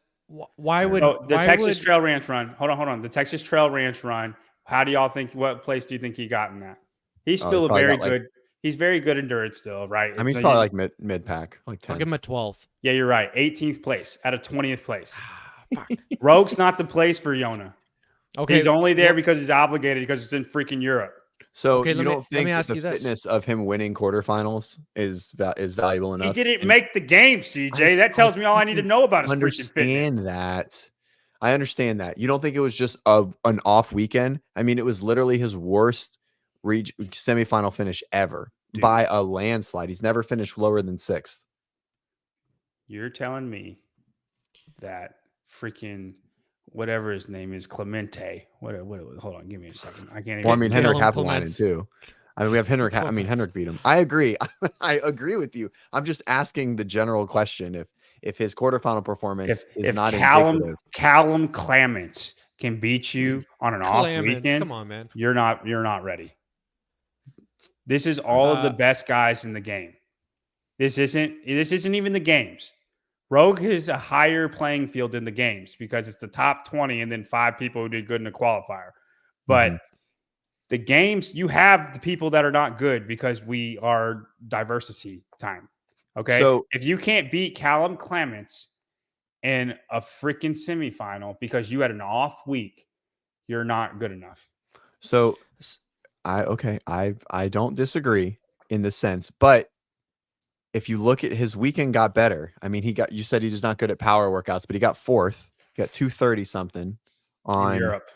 Why would Oh, the why Texas would- Trail Ranch run? Hold on. The Texas Trail Ranch run. How do y'all think? What place do you think he got in that? He's Oh, still he a probably very got, like, good. He's very good endurance still, right? I mean, he's probably like mid pack, like 10. I'll give him a 12th. Yeah, you're right. 18th place out of 20th place. Fuck. Rogue's not the place for Yona. Okay. He's only there because he's obligated because it's in freaking Europe. So Okay, you don't think ask the you this. fitness of him winning quarterfinals is valuable enough? He didn't make the game, CJ. That tells me all I need to know about his freaking that. fitness. I understand that. You don't think it was just an off weekend? I mean, it was literally his worst semifinal finish ever by a landslide. He's never finished lower than 6th. You're telling me that freaking whatever his name is, Clemente. What? Hold on, give me a second. I can't even. Well, I mean, Henrik Dylan Happelainen too. I mean, we have Henrik. I mean, Henrik beat him. I agree. I agree with you. I'm just asking the general question: if his quarterfinal performance is not indicative. Callum Clements can beat you on an off weekend. Come on, man. You're not ready. This is all of the best guys in the game. This isn't even the games. Rogue is a higher playing field in the games because it's the top 20 and then 5 people who did good in the qualifier. But the games, you have the people that are not good because we are diversity time. Okay. So if you can't beat Callum Clements in a freaking semifinal because you had an off week, you're not good enough. So I don't disagree in the sense, but if you look at his weekend got better. I mean, you said he's not good at power workouts, but he got 4th. He got 230 something on in Europe.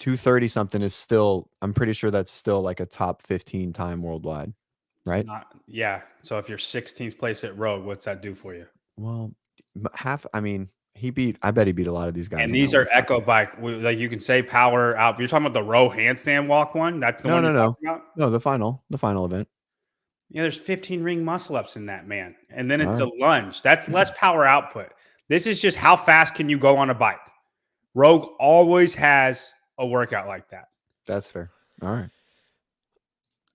230 something is still, I'm pretty sure that's still like a top 15 time worldwide, right? Yeah. So if you're 16th place at Rogue, what's that do for you? Well, I bet he beat a lot of these guys. And these are Echo Bike. Like you can say power out. You're talking about the row handstand walk one? That's the one you're talking about? No, the final event. Yeah, there's 15 ring muscle ups in that, man. And then it's a lunge. That's less power output. This is just how fast can you go on a bike. Rogue always has a workout like that. That's fair. All right.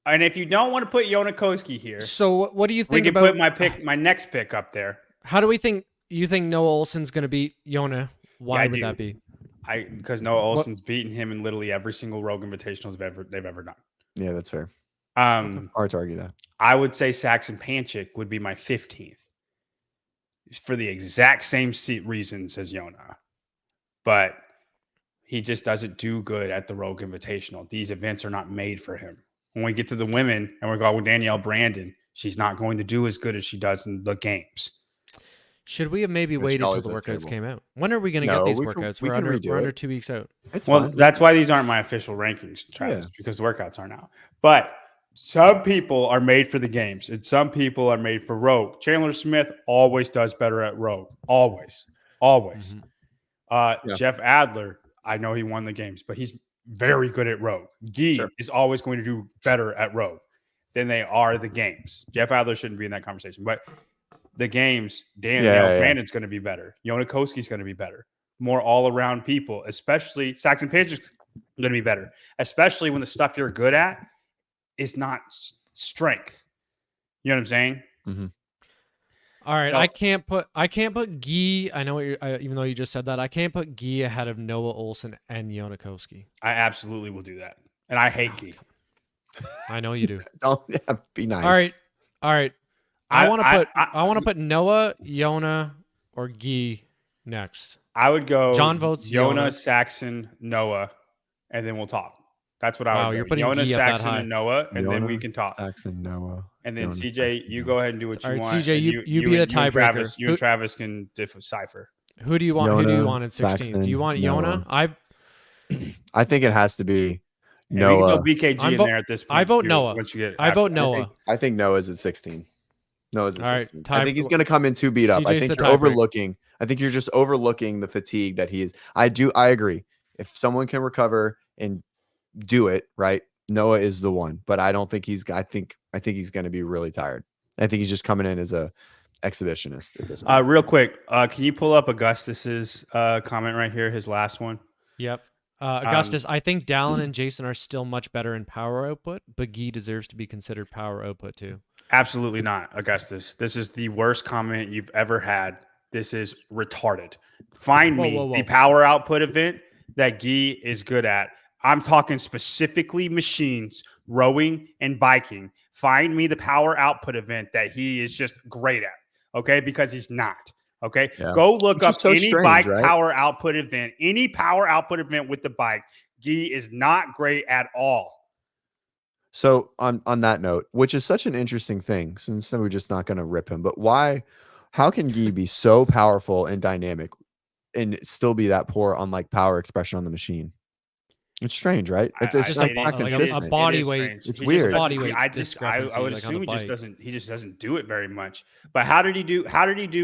And if you don't want to put Yonakoski here, so what do you think? We can put my next pick up there. How do we think? You think Noah Olsen's going to beat Yona? Why would that be? Because Noah Olsen's beaten him in literally every single Rogue Invitational they've ever done. Yeah, that's fair. Hard to argue that. I would say Saxon Panchik would be my 15th for the exact same reasons as Yona, but he just doesn't do good at the Rogue Invitational. These events are not made for him. When we get to the women and we go with Danielle Brandon, she's not going to do as good as she does in the games. Should we have maybe waited until the workouts came out? When are we going to get these workouts? We're under 2 weeks out. That's why these aren't my official rankings, Travis, because the workouts aren't out. But some people are made for the games, and some people are made for Rogue. Chandler Smith always does better at Rogue. Always. Jeff Adler, I know he won the games, but he's very good at Rogue. Guy is always going to do better at Rogue than they are the games. Jeff Adler shouldn't be in that conversation, but the games, Brandon's going to be better. Yonakoski's going to be better. More all-around people, especially Saxon Panchik's going to be better, especially when the stuff you're good at is not strength. You know what I'm saying? Mm-hmm. All right, I can't put Guy. I know what even though you just said that, I can't put Guy ahead of Noah Olsen and Yonakoski. I absolutely will do that, and I hate Guy. I know you do. Be nice. All right. I want to put Noah, Yona, or Guy next. I would go. John votes Yona, Saxon, Noah, and then we'll talk. That's what I would. You're putting Yona, Guy Saxon, and Noah, and then we can talk. Saxon, Noah, and then Yona, CJ, you go ahead and do what you want. CJ, you be the tiebreaker. You and Travis can decipher. Who do you want? Who do you want in 16? Saxon, do you want Yona? I think it has to be Noah. We can go BKG in there at this point. I vote Noah. Once you get, I vote Noah. I think Noah's at 16. Noah's at 16. Right, I think he's going to come in too beat up. I think you're overlooking. I think you're just overlooking the fatigue that he is. I agree. If someone can recover and do it right, Noah is the one. But I don't think I think he's going to be really tired. I think he's just coming in as a exhibitionist at this point. Real quick, can you pull up Augustus's comment right here? His last one. Yep. Augustus, I think Dallin and Jason are still much better in power output, but Guy deserves to be considered power output too. Absolutely not, Augustus. This is the worst comment you've ever had. This is retarded. Find me the power output event that Guy is good at. I'm talking specifically machines, rowing and biking. Find me the power output event that he is just great at, okay? Because he's not, okay? Yeah. Go look Which up is so any strange, bike right? power output event, any power output event with the bike. Guy is not great at all. So on that note, which is such an interesting thing, since we're just not going to rip him, but how can Guy be so powerful and dynamic and still be that poor on like power expression on the machine? It's strange, right? It's not consistent. A body weight. It's weird. Body weight I discrepancy, would like on assume the he just doesn't do it very much. But how did he do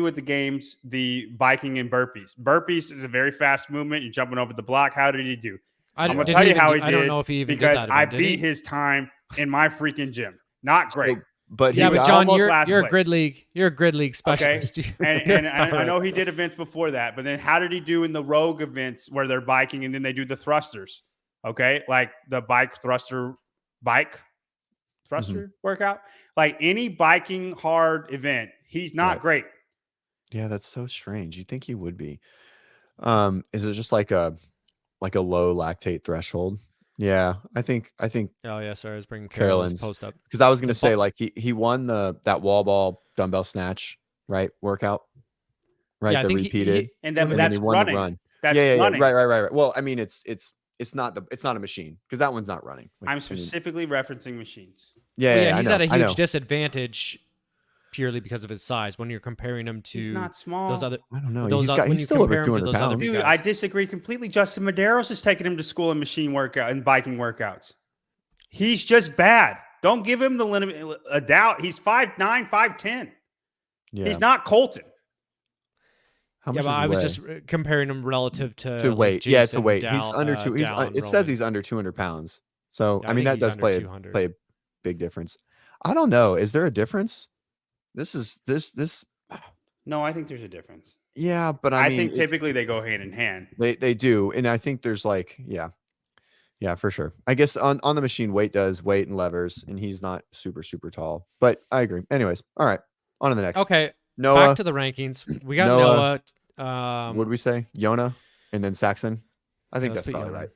with the games, the biking and burpees? Burpees is a very fast movement. You're jumping over the block. How did he do? I'm gonna tell you how he did. I don't know if he even because did that I event, beat his time in my freaking gym. Not great. But yeah, but John, you're a place. grid league specialist. Okay? and I know he did events before that, but then how did he do in the rogue events where they're biking and then they do the thrusters? Okay, like the bike thruster workout, like any biking hard event, he's not great. Yeah, that's so strange. You think he would be? Is it just like a low lactate threshold? Yeah, I think. Oh yeah, sorry, I was bringing Carolyn's post up because I was gonna say like he won that wall ball dumbbell snatch workout, right? Yeah, I the think repeated, and then he won the run. That's running. Right. Well, I mean, it's not a machine because that one's not running. Like, I'm specifically referencing machines. Yeah, he's at a huge disadvantage purely because of his size when you're comparing him to he's not small. those other. I don't know. He's still over 200 pounds. Dude, I disagree completely. Justin Medeiros is taking him to school in machine workout and biking workouts. He's just bad. Don't give him the limit a doubt. He's 5'9", 5'10". Yeah. He's not Colton. How much but does he I was weigh? just comparing him relative to weight. Jason, Yeah, to weight. Down, he's under two. It says he's under 200 pounds. So Yeah, I mean that does play a big difference. I don't know. Is there a difference? This. No, I think there's a difference. Yeah, but I mean, think typically they go hand in hand. They do, and I think there's like yeah, for sure. I guess on the machine, weight and levers, and he's not super tall. But I agree. Anyways, all right, on to the next. Okay, Noah. Back to the rankings. We got Noah. What did we say? Yona, and then Saxon. I think that's probably Yona. right.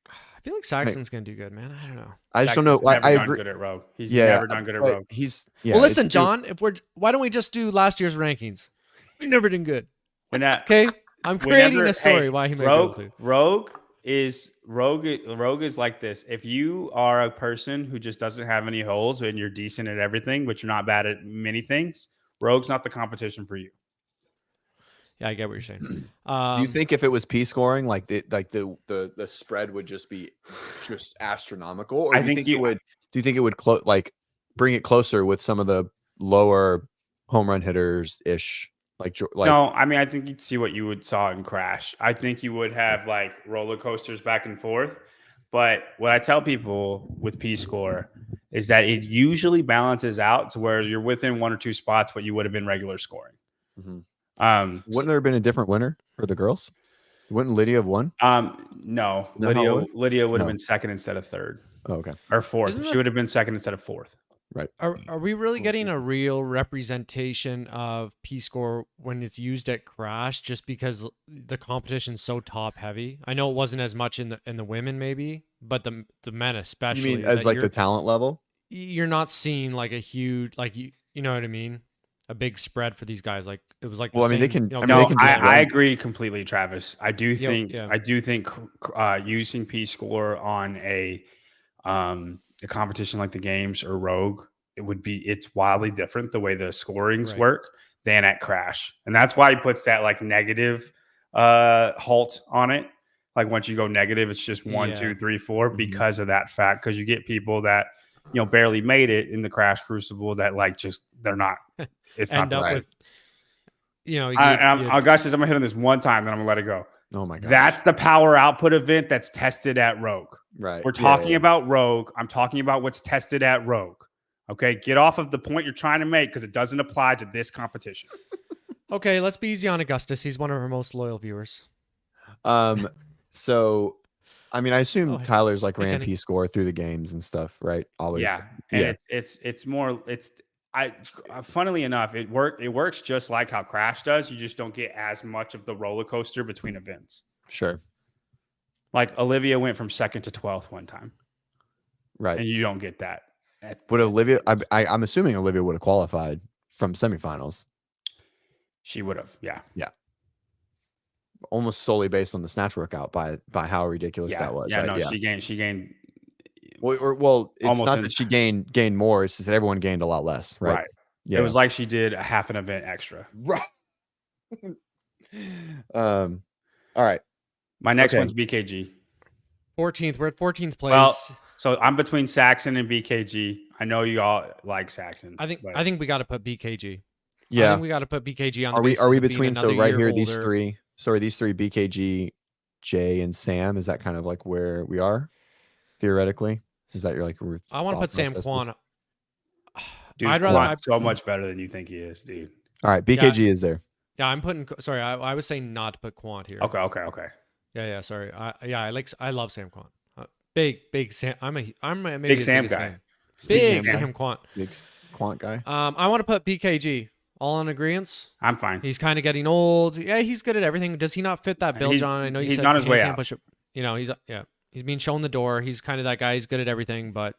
I feel like Saxon's gonna do good, man. I don't know. I just don't know. I agree. Good at rogue. He's never done good at rogue. Well, listen, John. Why don't we just do last year's rankings? We never did good. Okay, I'm creating a story why he made rogue is like this. If you are a person who just doesn't have any holes and you're decent at everything, but you're not bad at many things, rogue's not the competition for you. Yeah, I get what you're saying. Do you think if it was P scoring, like the spread would just be astronomical, or do you think it would bring it closer with some of the lower home run hitters ish? No, I mean, I think you'd see what you would saw in Crash. I think you would have like roller coasters back and forth. But what I tell people with P score is that it usually balances out to where you're within one or two spots what you would have been regular scoring. Mm-hmm. Wouldn't there have been a different winner for the girls? Wouldn't Lydia have won? No. Lydia would have been second instead of third. Oh, okay. Or fourth. She would have been second instead of fourth. Right. Are we really getting a real representation of P score when it's used at Crash just because the competition's so top heavy? I know it wasn't as much in the women maybe, but the men especially. You mean as like the talent level? You're not seeing like a huge you know what I mean? A big spread for these guys. Like it was like well, I mean, they can. I agree completely, Travis. I do think using P score on a competition like the games or Rogue, it's wildly different the way the scorings work than at Crash, and that's why he puts that like negative halt on it. Like once you go negative, it's just 1, 2, 3, 4 because of that fact. Because you get people that barely made it in the Crash Crucible that like just they're not. It's not the right. Augustus, I'm gonna hit on this one time, then I'm gonna let it go. Oh my god, that's the power output event that's tested at Rogue. Right. We're talking about Rogue. I'm talking about what's tested at Rogue. Okay, get off of the point you're trying to make because it doesn't apply to this competition. Okay, let's be easy on Augustus. He's one of our most loyal viewers. So, I mean, I assume Tyler's like ran P score through the games and stuff, right? Always. Yeah, and it's more. Funnily enough, it works just like how Crash does. You just don't get as much of the roller coaster between events. Sure. Like Olivia went from 2nd to 12th one time, Right. and you don't get that. Would Olivia? I'm assuming Olivia would have qualified from semifinals. She would have, yeah. Almost solely based on the snatch workout by how ridiculous that was. Yeah, right? no, she gained. Well, it's almost not that she gained more. It's just that everyone gained a lot less, right? Yeah. It was like she did a half an event extra. Right. All right. My next one's BKG. 14th. We're at 14th place. Well, so I'm between Saxon and BKG. I know you all like Saxon. I think we got to put BKG. Yeah. I think we got to put BKG on. Are we between? So right here, these three. So are these three BKG, Jay, and Sam? Is that kind of like where we are theoretically? Is that your I want to put Sam Kwan. Dude, I'd rather so much better than you think he is, dude. All right, BKG is there. Yeah, I'm putting. Sorry, I was saying not to put Quant here. Okay. Yeah. Sorry. I love Sam Quant. Big Sam. I'm maybe big Sam guy. Fan. Big Sam Quant. Big Quant guy. I want to put BKG. All in agreement. I'm fine. He's kind of getting old. Yeah, he's good at everything. Does he not fit that bill, John? I know he's on his way out. Push-up. You know, he's being shown the door. He's kind of that guy. He's good at everything, but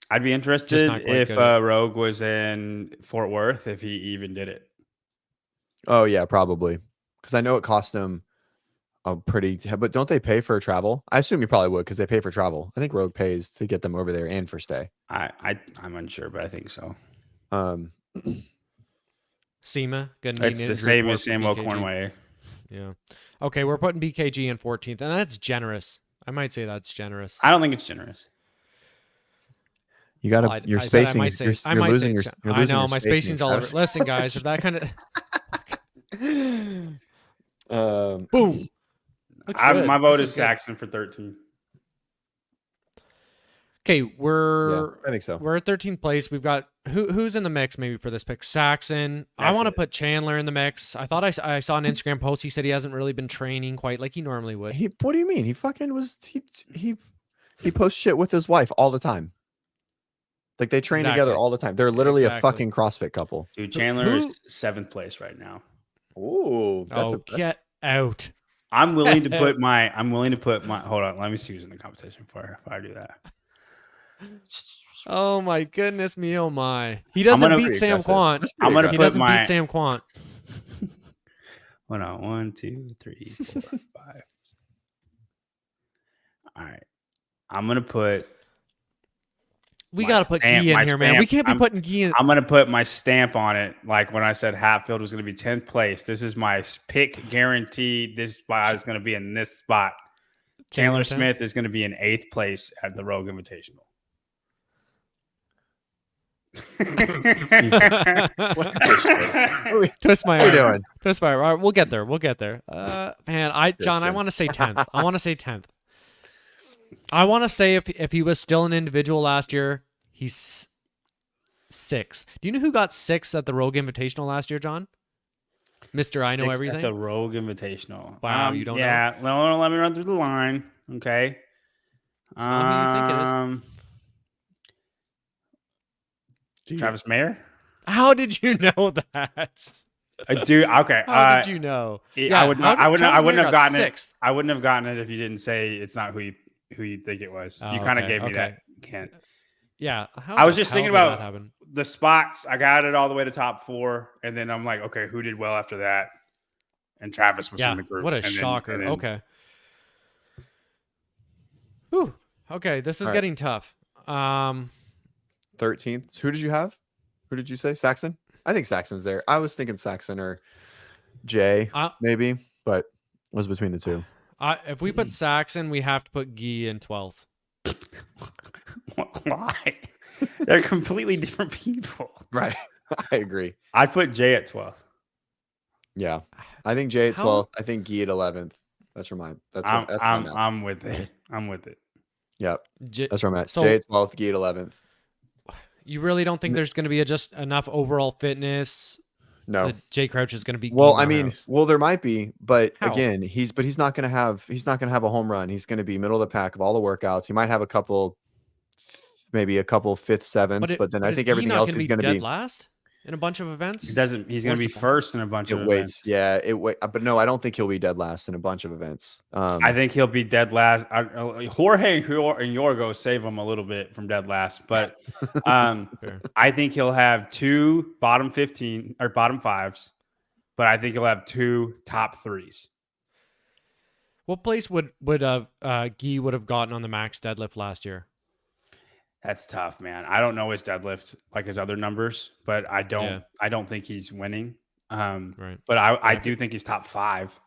I'd be interested if Rogue was in Fort Worth, if he even did it. Oh yeah, probably. Because I know it cost him a pretty. But don't they pay for travel? I assume you probably would because they pay for travel. I think Rogue pays to get them over there and for stay. I'm unsure, but I think so. SEMA. It's the same as Samuel Cornway. Yeah. Okay, we're putting BKG in 14th, and that's generous. I might say that's generous. I don't think it's generous. You got to your spacing. You're losing your. I know my spacing's all over. Listen, guys, if that kind of boom. My vote is Saxon for 13. Okay, I think so. We're at 13th place. We've got who's in the mix maybe for this pick? Saxon. I want to put Chandler in the mix. I thought I saw an Instagram post. He said he hasn't really been training quite like he normally would. What do you mean? He fucking was. He posts shit with his wife all the time. Like they train together all the time. They're literally a fucking CrossFit couple. Dude, Chandler is 7th place right now. Ooh, get out. I'm willing to put my. Hold on, let me see who's in the competition before I do that. Oh my goodness me! Oh my! He doesn't beat Sam Quant. He doesn't beat Sam Quant. Hold on, 1, 2, 3, 4, 5. All right, I'm gonna put. We gotta put Guy in here, man. We can't be putting Guy in. I'm gonna put my stamp on it, like when I said Hatfield was gonna be 10th place. This is my pick, guaranteed. This spot is gonna be in this spot. Chandler Smith is gonna be in 8th place at the Rogue Invitational. Twist my arm. Twist my arm. We'll get there. Man, John, I want to say 10th. I want to say 10th. I want to say if he was still an individual last year, he's 6th. Do you know who got 6th at the Rogue Invitational last year, John? Mr. I know everything. At the Rogue Invitational. Wow, you don't know? Yeah, let me run through the line. Okay. Tell me who you think it is. Travis Mayer? How did you know that? Dude, okay. How did you know? I wouldn't have gotten it. I wouldn't have gotten it if you didn't say it's not who you think it was. You kind of gave me that hint. Yeah. I was just thinking about the spots. I got it all the way to top 4, and then I'm like, okay, who did well after that? And Travis was in the group. What a shocker. Okay. Whew. Okay, this is getting tough. 13th. Who did you have? Who did you say? Saxon? I think Saxon's there. I was thinking Saxon or Jay, maybe, but it was between the two. If we put Saxon, we have to put Guy in 12th. Why? They're completely different people. Right. I agree. I'd put Jay at 12th. Yeah. I think Jay at 12th. I think Guy at 11th. That's where I'm with it. I'm with it. Yep. That's where I'm at. Jay at 12th, Guy at 11th. You really don't think there's going to be just enough overall fitness? No. Jay Crouch is going to be. There might be, but again, he's not going to have a home run. He's going to be middle of the pack of all the workouts. He might have maybe a couple 5th, 7th, but then I think everything else is going to be last. in a bunch of events. He doesn't. He's going to be first in a bunch of events. Yeah, but no, I don't think he'll be dead last in a bunch of events. I think he'll be dead last. Jorge and Yorgo save him a little bit from dead last, but I think he'll have 2 bottom 15 or bottom 5s, but I think he'll have 2 top 3s. What place would Guy would have gotten on the max deadlift last year? That's tough, man. I don't know his deadlift like his other numbers, but I don't think he's winning. Right. But I do think he's top 5.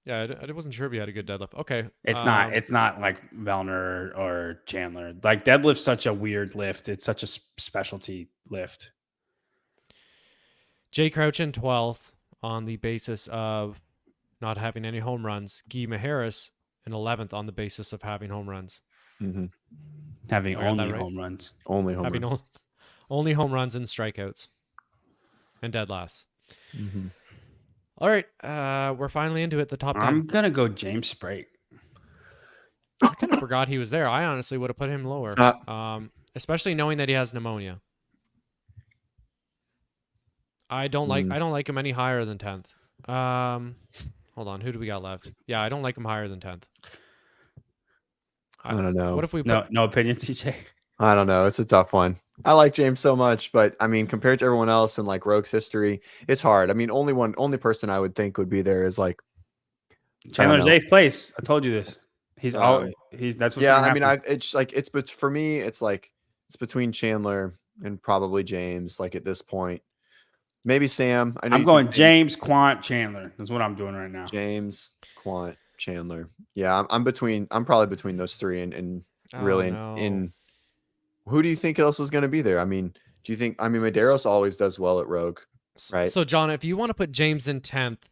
Yeah, I wasn't sure if he had a good deadlift. Okay. It's not like Vellner or Chandler. Like deadlift's such a weird lift. It's such a specialty lift. Jay Crouch in 12th on the basis of not having any home runs. Guy Maharis in 11th on the basis of having home runs. Mm-hmm. Having only home runs. Only home runs. Only home runs and strikeouts. And dead last. Mm-hmm. All right. We're finally into it. The top 10. I'm going to go James Sprague. I kind of forgot he was there. I honestly would have put him lower. Especially knowing that he has pneumonia. I don't like him any higher than 10th. Hold on. Who do we got left? Yeah, I don't like him higher than 10th. I don't know. What if we no opinion, TJ? I don't know. It's a tough one. I like James so much, but I mean, compared to everyone else in like Rogue's history, it's hard. I mean, only person I would think would be there is like Chandler's 8th place. I told you this. That's what's yeah. I mean, for me, it's like it's between Chandler and probably James. Like at this point, maybe Sam. I'm going James, Quant, Chandler. That's what I'm doing right now. James, Quant, Chandler. Yeah, I'm probably between those 3 and really in who do you think else is going to be there? I mean, Medeiros always does well at Rogue, right? So John, if you want to put James in 10th,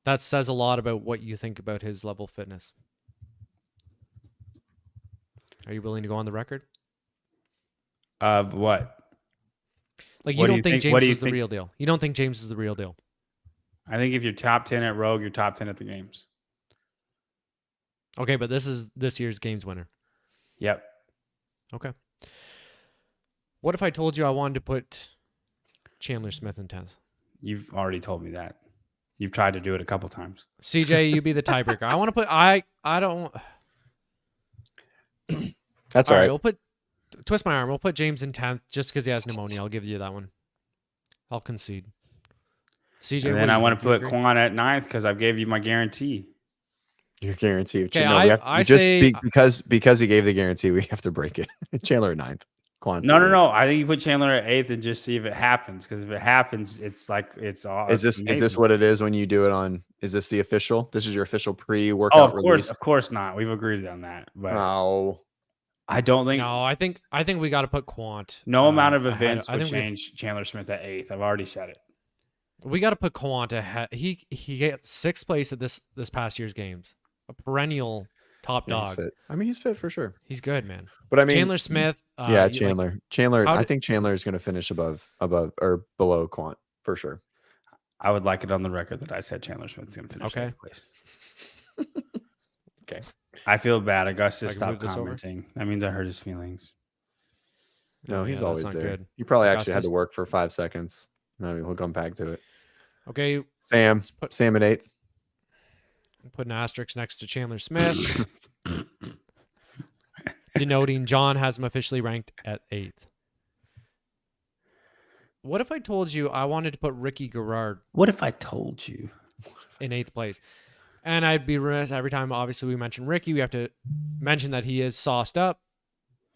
that says a lot about what you think about his level of fitness. Are you willing to go on the record? Of what? Like you don't think James is the real deal. You don't think James is the real deal. I think if you're top 10 at Rogue, you're top 10 at the games. Okay, but this is this year's games winner. Yep. Okay. What if I told you I wanted to put Chandler Smith in 10th? You've already told me that. You've tried to do it a couple times. CJ, you be the tiebreaker. I want to put I don't. That's all right. We'll put twist my arm. We'll put James in 10th just because he has pneumonia. I'll give you that one. I'll concede. CJ, and then I want to put Quan at 9th because I gave you my guarantee. Your guarantee. Okay, because he gave the guarantee, we have to break it. Chandler at 9th. Quan. No. I think you put Chandler at 8th and just see if it happens. Because if it happens, it's like it's all. Is this what it is when you do it on? Is this the official? This is your official pre-workout release? Of course not. We've agreed on that. But no, I don't think. No, I think we got to put Quant. No amount of events would change Chandler Smith at 8th. I've already said it. We got to put Quant ahead. He got 6th place at this past year's games. A perennial top dog. He's fit. I mean, he's fit for sure. He's good, man. But I mean, Chandler Smith. Chandler. I think Chandler is going to finish above or below Quant for sure. I would like it on the record that I said Chandler Smith is going to finish 8th place. Okay. I feel bad. Augustus stopped commenting. That means I hurt his feelings. No, he's always there. Good. You probably actually had to work for 5 seconds. I mean, we'll come back to it. Okay. Sam at 8th. Put an asterisk next to Chandler Smith. Denoting John has him officially ranked at 8th. What if I told you I wanted to put Ricky Garrard? What if I told you? In 8th place. And I'd be remiss every time, obviously, we mention Ricky, we have to mention that he is sauced up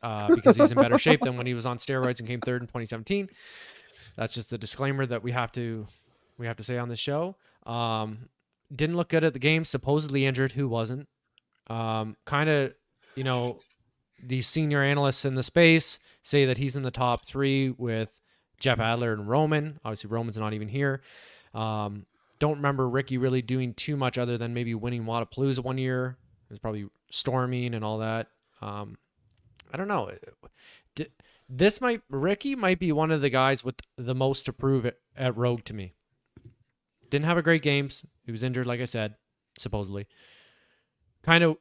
because he's in better shape than when he was on steroids and came 3rd in 2017. That's just the disclaimer that we have to say on this show. Didn't look good at the game. Supposedly injured. Who wasn't? Kind of, these senior analysts in the space say that he's in the top 3 with Jeff Adler and Roman. Obviously, Roman's not even here. Don't remember Ricky really doing too much other than maybe winning Wadapalooza one year. It was probably storming and all that. I don't know. Ricky might be one of the guys with the most to prove at Rogue to me. Didn't have a great games. He was injured, like I said, supposedly.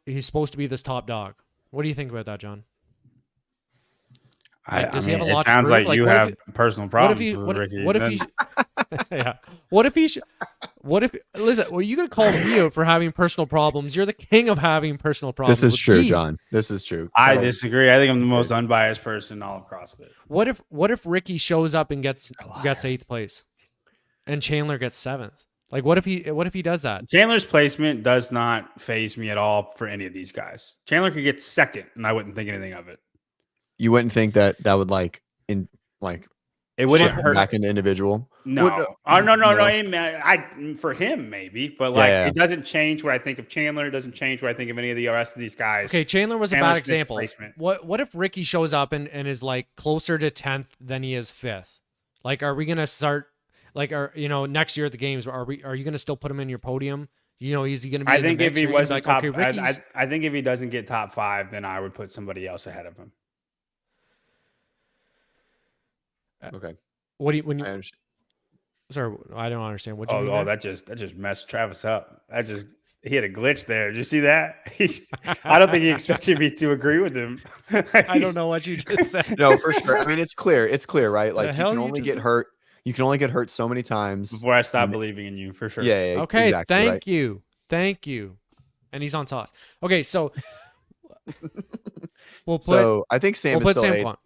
He's supposed to be this top dog. What do you think about that, John? Does he have a lot it sounds to prove? like you what have if, personal what if problems he? with Ricky. What if he? Yeah. What if he? What if? Listen, well, you gonna call me out for having personal problems? You're the king of having personal problems. This is with true, me. John. This is true. I disagree. I think I'm the most unbiased person in all of CrossFit. What if Ricky shows up and gets 8th place, and Chandler gets 7th? Like, what if he does that? Chandler's placement does not faze me at all for any of these guys. Chandler could get 2nd, and I wouldn't think anything of it. You wouldn't think that would it wouldn't shift hurt back into individual. No. No. For him maybe, but it doesn't change what I think of Chandler. It doesn't change what I think of any of the rest of these guys. Okay, Chandler was a bad example. What if Ricky shows up and is like closer to 10th than he is 5th? Like, are we gonna start next year at the games? Are you gonna still put him in your podium? Is he gonna be? I think if he was like, top, okay, I think if he doesn't get top 5, then I would put somebody else ahead of him. Okay. What do you I understand. Sorry, I don't understand. What do you mean? Oh, that just messed Travis up. He had a glitch there. Did you see that? I don't think he expected me to agree with him. I don't know what you just said. No, for sure. I mean, it's clear. It's clear, right? Like, you can only get hurt. You can only get hurt so many times before I stop believing in you, for sure. Yeah. Okay. Exactly, Thank you. And he's on sauce. Okay, so I think Sam is still Sam 8, Quant.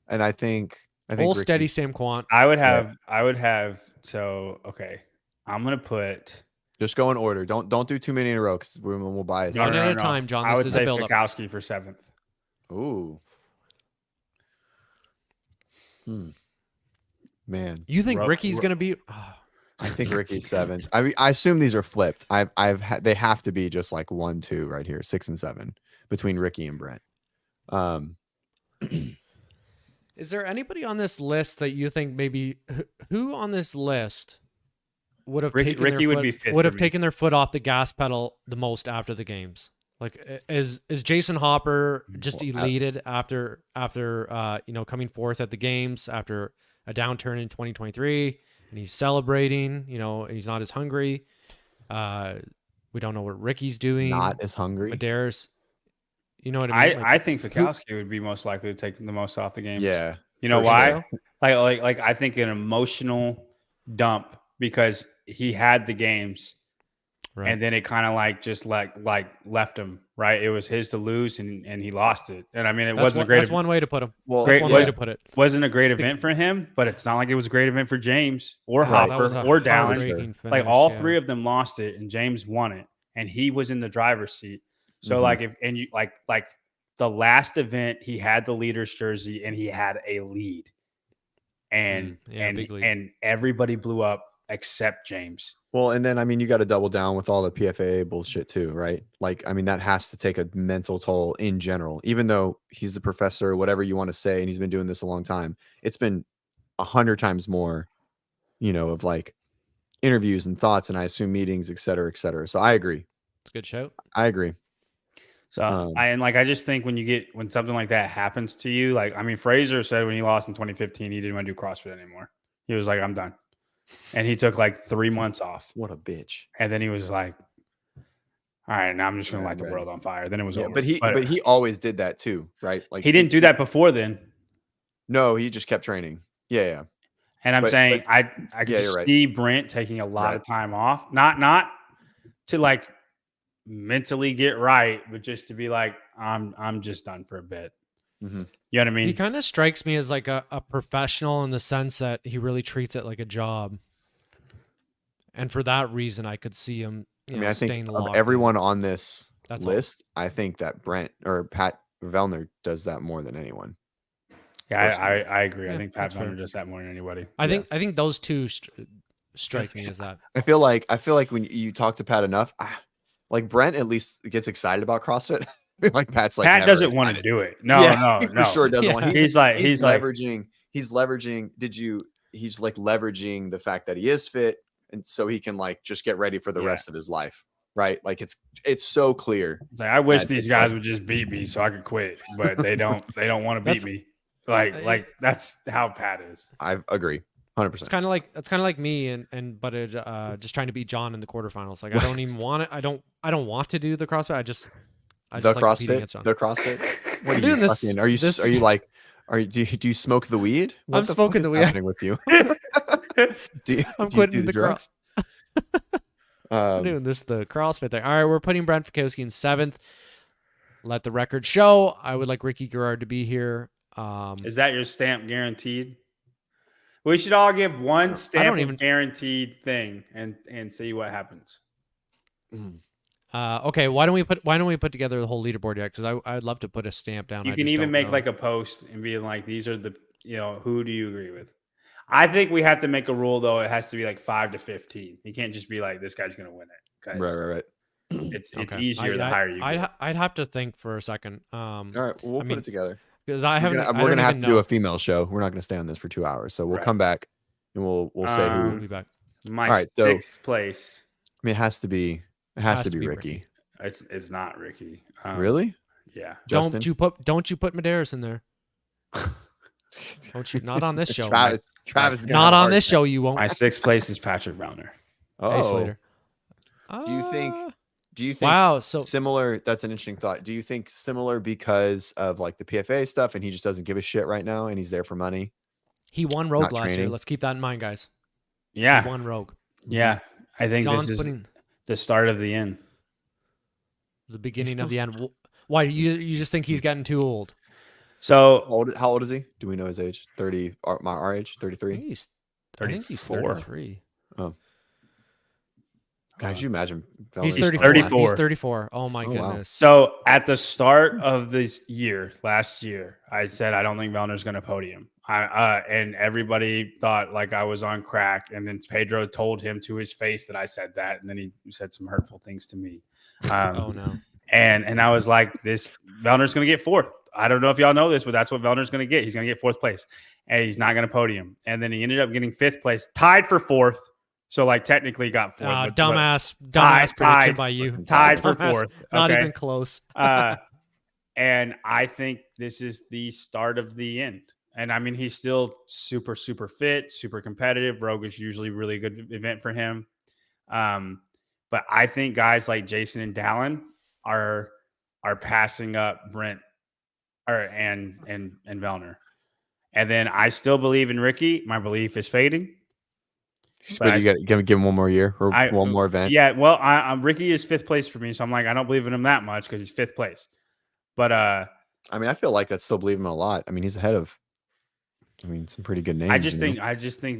and I think Hold steady, Sam Quant. I would have. So okay, I'm gonna put. Just go in order. Don't do too many in a row because we'll buy it. One at a time, John. This is a build up. Fikowski for 7th. Ooh. Man. You think Ricky's gonna be? I think Ricky's 7th. I mean, I assume these are flipped. They have to be just like 1, 2 right here, 6 and 7 between Ricky and Brent. Is there anybody on this list that you think maybe who on this list would have taken their foot off the gas pedal the most after the games? Like, is Jason Hopper just elated after coming forth at the games after a downturn in 2023, and he's celebrating? He's not as hungry. We don't know what Ricky's doing. Not as hungry. Adair's. You know what I mean? I think Fikowski would be most likely to take the most off the games. Yeah. You know why? Sure. Like I think an emotional dump because he had the games, right. And then it kind of just left him, right? It was his to lose and he lost it. And I mean, that's one way to put him. Well, that's one way to put it. Wasn't a great event for him, but it's not like it was a great event for James or Hopper or Dallin. Like all three of them lost it and James won it and he was in the driver's seat. So the last event, he had the leader's jersey and he had a lead, and everybody blew up except James. Well, and then I mean, you got to double down with all the PFAA bullshit too, right? Like, I mean, that has to take a mental toll in general. Even though he's the professor, whatever you want to say, and he's been doing this a long time, it's been 100 times more, of like interviews and thoughts, and I assume meetings, et cetera, et cetera. So I agree. It's a good show. I agree. So I just think when something like that happens to you, like, I mean, Fraser said when he lost in 2015, he didn't want to do CrossFit anymore. He was like, I'm done. And he took like 3 months off. What a bitch. And then he was like, all right, now I'm just going to light the world on fire. Then it was over. But he always did that too, right? Like he didn't do that before then. No, he just kept training. Yeah. And I'm saying I could see Brent taking a lot of time off, not to like mentally get right, but just to be like, I'm just done for a bit. Mm-hmm. You know what I mean? He kind of strikes me as like a professional in the sense that he really treats it like a job. And for that reason, I could see him. I think of everyone on this list, I think that Brent or Pat Vellner does that more than anyone. Yeah, I agree. Yeah, I think Pat Vellner does that more than anybody. I think those two strike me as that. I feel like when you talk to Pat enough, like Brent at least gets excited about CrossFit. Like Pat doesn't want to do it. No. He for sure doesn't want. He's leveraging. He's leveraging the fact that he is fit, and so he can like just get ready for the rest of his life, right? Like it's so clear. Like, I wish these guys would just beat me so I could quit, but they don't. They don't want to beat me. Like that's how Pat is. I agree. 100%. It's kind of like me but just trying to beat John in the quarterfinals. Like I don't even want it. I don't want to do the CrossFit. I just the CrossFit. What are you doing? Are you like Do you smoke the weed? I'm smoking the weed. Happening with you? I'm do you quitting do the drugs? I'm doing the CrossFit thing. All right, we're putting Brent Fikowski in 7th. Let the record show. I would like Ricky Garrard to be here. Is that your stamp guaranteed? We should all give one stamp of guaranteed thing and see what happens. Okay, why don't we put together the whole leaderboard yet? Because I'd love to put a stamp down. You can even make like a post and be like, these are the who do you agree with? I think we have to make a rule though. It has to be like 5 to 15. You can't just be like, this guy's gonna win it. Right. It's easier the higher you get. I'd have to think for a second. All right, we'll put it together. Because we're gonna have to do a female show. We're not gonna stay on this for 2 hours, so we'll come back and we'll say who. We'll be back. My 6th place. I mean, it has to be Ricky. It's not Ricky. Really? Yeah. Justin? Don't you put Medeiros in there? Don't you? Not on this show. Travis. Not on this show. You won't. My 6th place is Patrick Vellner. Oh. Slater. Do you think? Wow. So similar. That's an interesting thought. Do you think similar because of like the PFA stuff, and he just doesn't give a shit right now, and he's there for money? He won Rogue last year. Let's keep that in mind, guys. Yeah. He won Rogue. Yeah. I think this is the start of the end. The beginning of the end. Why you just think he's getting too old? So how old is he? Do we know his age? 30. Our age? 33. I think he's 33. Oh. God, could you imagine? He's 34. He's 34. Oh my goodness. Wow. So at the start of this year, last year, I said I don't think Vellner's going to podium. And everybody thought like I was on crack. And then Pedro told him to his face that I said that, and then he said some hurtful things to me. Oh no. And I was like, this Vellner's going to get 4th. I don't know if y'all know this, but that's what Vellner's going to get. He's going to get 4th place, and he's not going to podium. And then he ended up getting 5th place, tied for 4th. So like technically got 4th. Dumbass prediction by you. Tied for 4th. Not even close. And I think this is the start of the end. And I mean, he's still super, super fit, super competitive. Rogue is usually a really good event for him. But I think guys like Jason and Dallin are passing up Brent and Vellner. And then I still believe in Ricky. My belief is fading. But you got to give him one more year or one more event. Yeah, well, Ricky is 5th place for me, so I'm like, I don't believe in him that much because he's 5th place. But I mean, I feel like I still believe him a lot. I mean, he's ahead of, some pretty good names. I just think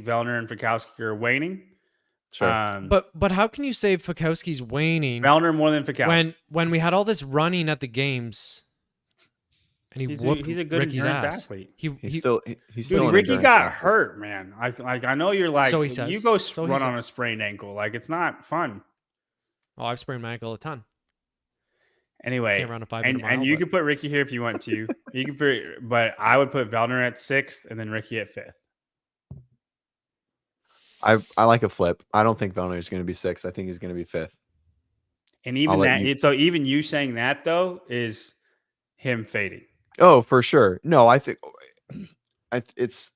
Vellner and Fikowski are waning. Sure. But how can you say Fikowski's waning? Vellner more than Fikowski. When we had all this running at the games, and he's a good Ricky's athlete. He's still Ricky got hurt, man. I know you're like, so he says. You go run on a sprained ankle, like it's not fun. Oh, I've sprained my ankle a ton. Anyway, can't run a 5-minute mile, and you can put Ricky here if you want to. You can but I would put Vellner at 6th and then Ricky at 5th. I like a flip. I don't think Vellner is going to be 6th. I think he's going to be 5th. And even so even you saying that though is him fading. Oh, for sure. No, I think it's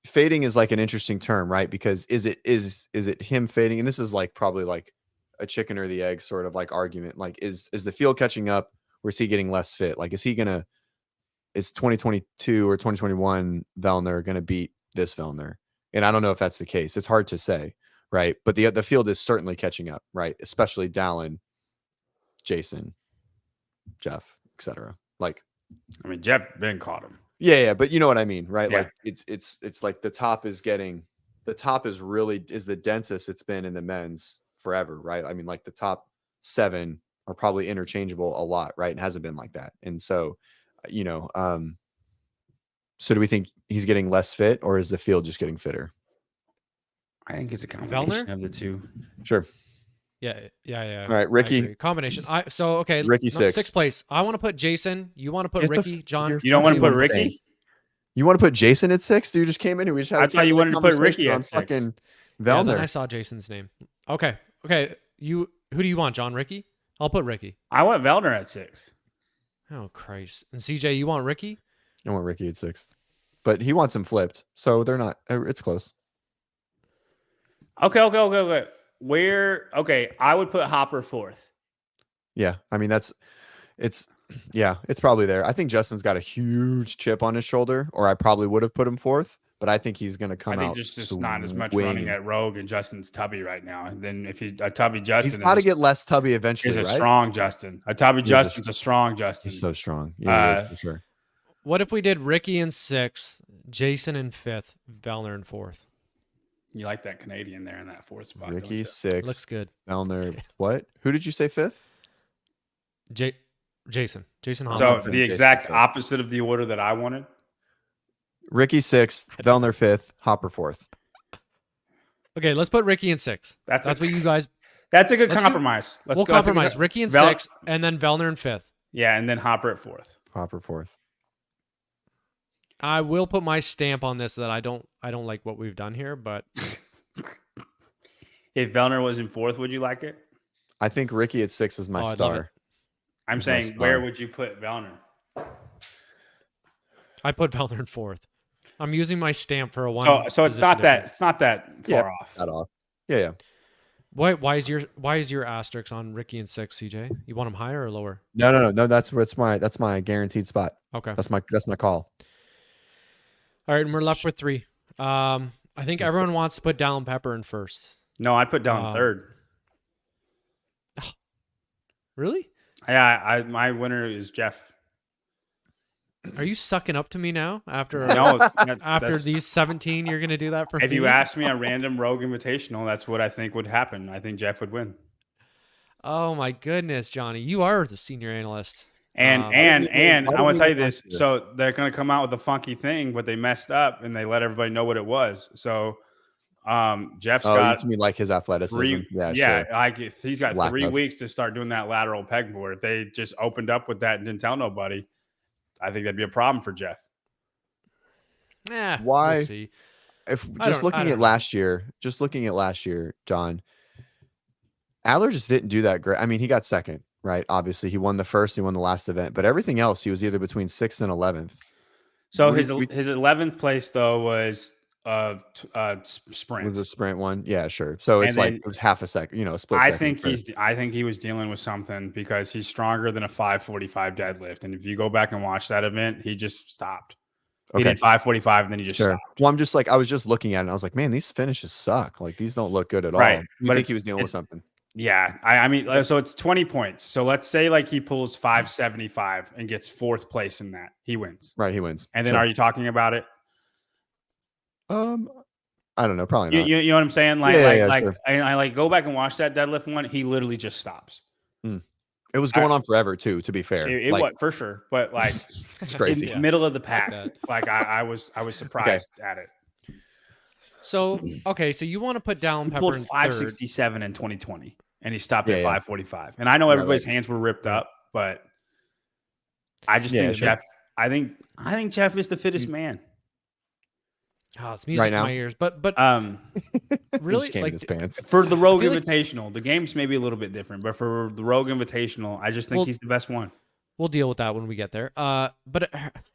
fading is like an interesting term, right? Because is it him fading? And this is like probably like a chicken or the egg sort of like argument. Like is the field catching up, or is he getting less fit? Like is 2022 or 2021 Vellner going to beat this Vellner? And I don't know if that's the case. It's hard to say, right? But the field is certainly catching up, right? Especially Dallin, Jason, Jeff, etc. Like, I mean, Jeff Ben caught him. Yeah, but you know what I mean, right? Yeah. Like it's like the top is the densest it's been in the men's forever, right? I mean, like the top 7 are probably interchangeable a lot, right? It hasn't been like that. And so, so do we think he's getting less fit, or is the field just getting fitter? I think it's a combination of the two. Sure. Yeah. All right, Ricky. Combination. Okay. Ricky 6th place. I want to put Jason. You want to put Ricky? John? You don't want to put Ricky? You want to put Jason at 6th? You just came in and we just had. I thought you wanted to put Ricky at 6th. Fucking Vellner. Yeah, then I saw Jason's name. Okay. Who do you want, John? Ricky? I'll put Ricky. I want Vellner at 6th. Oh Christ! And CJ, you want Ricky? I want Ricky at 6th, but he wants him flipped, so they're not. It's close. Okay. I would put Hopper 4th. Yeah, I mean it's Yeah, it's probably there. I think Justin's got a huge chip on his shoulder, or I probably would have put him fourth, but I think he's going to come I think out there's just not as much running at Rogue and Justin's tubby right now. And then if he's a tubby Justin, he's got to get less tubby eventually, is a right? strong Justin. A tubby Justin's a strong Justin. He's so strong. Yeah, he is for sure. What if we did Ricky in 6th, Jason in 5th, Vellner in 4th? You like that Canadian there in that 4th spot. Ricky 6th. Looks good. Vellner, what? Who did you say 5th? Jason Hahn. So the exact opposite of the order that I wanted. Ricky 6th, Vellner 5th, Hopper 4th. Okay, let's put Ricky in 6th. That's what you guys. That's a good compromise. We'll compromise. Ricky in 6th, and then Vellner in 5th. Yeah, and then Hopper at 4th. Hopper 4th. I will put my stamp on this that I don't like what we've done here, but if Vellner was in 4th, would you like it? I think Ricky at 6 is my star. I'm saying, where would you put Vellner? I put Vellner in 4th. I'm using my stamp for a one. So it's not that far off. Not off. Yeah. Why is your asterisk on Ricky in 6, CJ? You want him higher or lower? No. That's my guaranteed spot. Okay. That's my call. All right, and we're left with 3. I think everyone wants to put Dallin Pepper in 1st. No, I put down 3rd. Really? Yeah, my winner is Jeff. Are you sucking up to me now after these 17? You're gonna do that for me? If you ask me a random Rogue Invitational, that's what I think would happen. I think Jeff would win. Oh my goodness, Johnny, you are the senior analyst. And I want to tell you this. So they're going to come out with a funky thing, but they messed up and they let everybody know what it was. So Jeff's got you mean like his athleticism. Sure. He's got 3 weeks to start doing that lateral pegboard. If they just opened up with that and didn't tell nobody, I think that'd be a problem for Jeff. Yeah. Why? We'll see. Looking at last year, John, Adler just didn't do that great. I mean, he got second. Right. Obviously, he won the first, he won the last event, but everything else, he was either between 6th and 11th. So his 11th place though was sprint. Was a sprint one, yeah, sure. So it's it was half a second, a split. I think he was dealing with something because he's stronger than a 545 deadlift, and if you go back and watch that event, he just stopped. He did 545 and then he just stopped. Well, I'm just like, I was just looking at it and I was like, man, these finishes suck. Like these don't look good at all. You think he was dealing with something? Yeah, I mean, so it's 20 points. So let's say like he pulls 575 and gets 4th place in that, he wins. Right, he wins. And then are you talking about it? I don't know, probably not. You know what I'm saying? Sure. I go back and watch that deadlift one. He literally just stops. It was going on forever too. To be fair, it was for sure. But like, it's crazy. Middle of the pack. Like I was surprised at it. So so you want to put Dallin Pepper in 567 in 2020. And he stopped at 545. And I know everybody's hands were ripped up, but I just think Jeff. I think Jeff is the fittest man. Oh, it's music in my ears. But really, like his pants. For the Rogue Invitational, the games may be a little bit different, but for the Rogue Invitational, I just think he's the best one. We'll deal with that when we get there. But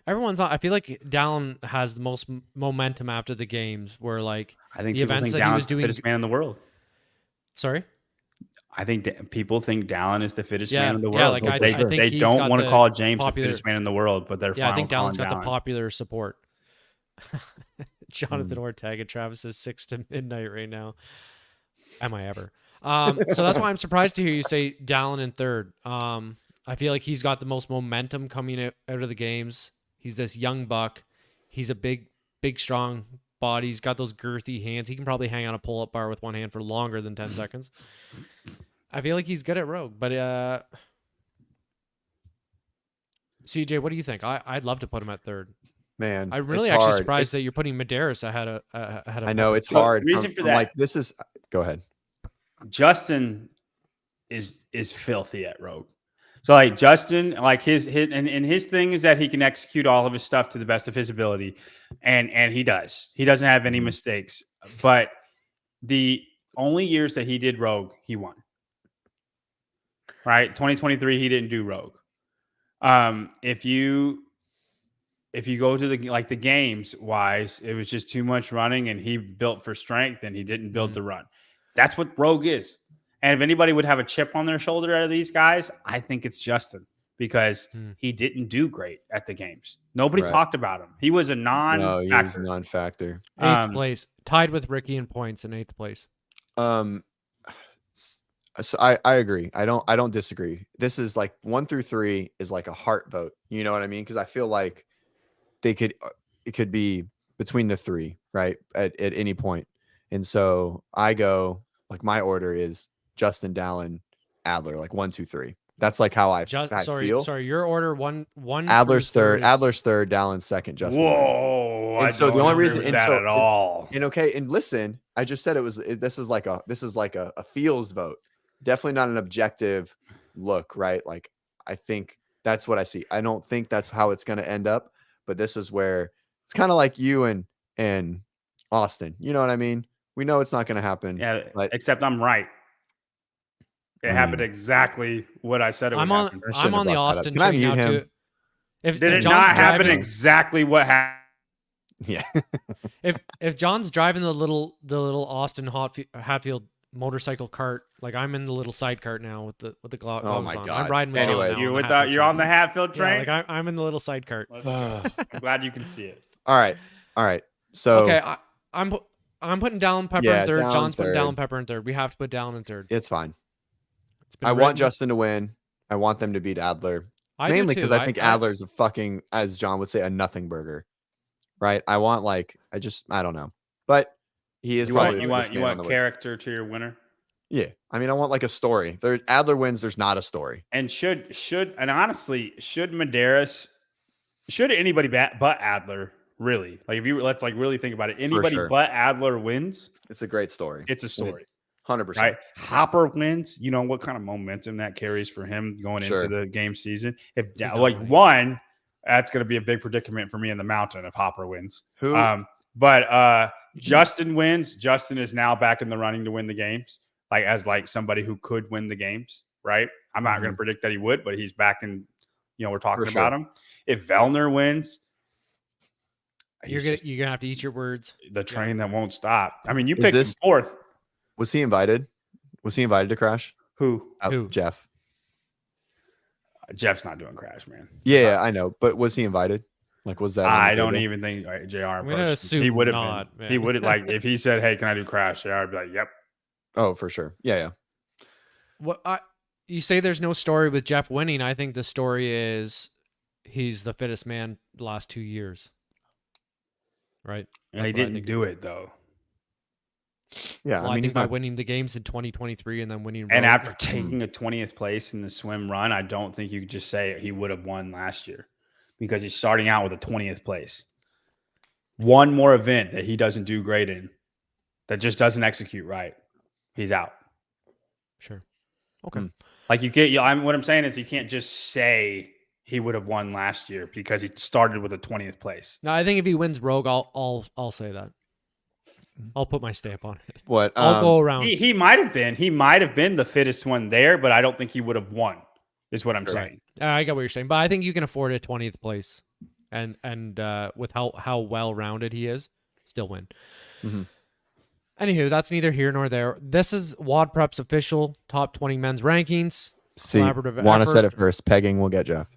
everyone's not. I feel like Dallin has the most momentum after the games, where like I think the events that he was doing, the fittest man in the world. Sorry. I think people think Dallin is the fittest man in the world. Yeah, like I think they don't want to call James the fittest man in the world, but they're I think Dallin's got the popular support. Jonathan Ortega, Travis says 6 to midnight right now. Am I ever? So that's why I'm surprised to hear you say Dallin in 3rd. I feel like he's got the most momentum coming out of the games. He's this young buck. He's a big, strong body. He's got those girthy hands. He can probably hang on a pull-up bar with one hand for longer than 10 seconds. I feel like he's good at Rogue, but CJ, what do you think? I'd love to put him at 3rd. Man, I'm really actually surprised that you're putting Medeiros ahead of. I know it's hard. Reason for that, like this is. Go ahead. Justin is filthy at Rogue. So like Justin, like his thing is that he can execute all of his stuff to the best of his ability, and he does. He doesn't have any mistakes. But the only years that he did Rogue, he won. Right, 2023, he didn't do Rogue. If you go to the games wise, it was just too much running, and he built for strength, and he didn't build to run. That's what Rogue is. And if anybody would have a chip on their shoulder out of these guys, I think it's Justin, because he didn't do great at the games. Nobody talked about him. He was a non-factor. No, he was a non-factor. 8th place, tied with Ricky in points in 8th place. So I agree. I don't disagree. This is like 1 through 3 is like a heart vote. You know what I mean? Because I feel like it could be between the 3, right? At any point. And so I go like my order is Justin, Dallin, Adler, like 1, 2, 3. That's like how I feel. Sorry, your order one Adler's third, Adler's third, Dallin's second, Justin. Whoa! And so the only reason that at all. And okay, and listen, I just said this is like a feels vote. Definitely not an objective look, right? Like I think that's what I see. I don't think that's how it's going to end up, but this is where it's kind of like you and Austin. You know what I mean? We know it's not going to happen. Yeah, but except I'm right. It happened exactly what I said it would happen. I'm on the Austin train now too. Did it not happen exactly what happened? Yeah. if John's driving the little Austin Hatfield motorcycle cart, like I'm in the little side cart now with the gloves on. God. I'm riding with Anyways, John. You're on the Hatfield train. Yeah, like I'm in the little side cart. I'm glad you can see it. All right. So okay, I'm putting Dallin Pepper in third. John's putting Dallin Pepper in third. We have to put Dallin in third. It's fine. I want Justin to win. I want them to beat Adler. Mainly because I think Adler's a fucking, as John would say, a nothing burger. Right? I want I don't know. But he is probably you want character to your winner? Yeah. I mean, I want like a story. Adler wins, there's not a story. And and honestly, should anybody but Adler really? Like let's really think about it. Anybody but Adler wins. It's a great story. It's a story. 100%. Right? Hopper wins. You know what kind of momentum that carries for him going into the game season. If one, that's going to be a big predicament for me in the mountain if Hopper wins. But Justin wins. Justin is now back in the running to win the games, as somebody who could win the games. Right? I'm not going to predict that he would, but he's back in. We're talking about him. If Vellner wins, you're gonna have to eat your words. The train that won't stop. I mean, you picked him fourth. Was he invited? Was he invited to Crash? Who? Jeff. Jeff's not doing Crash, man. Yeah, I know. But was he invited? Like, was that? I don't even think JR. He would have been. He would have if he said, "Hey, can I do Crash?" JR would be like, "Yep." Oh, for sure. Yeah. You say there's no story with Jeff winning. I think the story is he's the fittest man the last 2 years. Right? And he didn't do it though. Yeah, I mean, he's not winning the games in 2023 and then winning. And after taking a 20th place in the swim run, I don't think you could just say he would have won last year because he's starting out with a 20th place. One more event that he doesn't do great in, that just doesn't execute right, he's out. Sure. Okay. Like what I'm saying is you can't just say he would have won last year because he started with a 20th place. No, I think if he wins Rogue, I'll say that. I'll put my stamp on it. What? I'll go around. He might have been. He might have been the fittest one there, but I don't think he would have won. Is what I'm saying. I get what you're saying, but I think you can afford a 20th place, and with how well rounded he is, still win. Mm-hmm. Anywho, that's neither here nor there. This is WODprep's official top 20 men's rankings. Want to set it first? Pegging will get Jeff.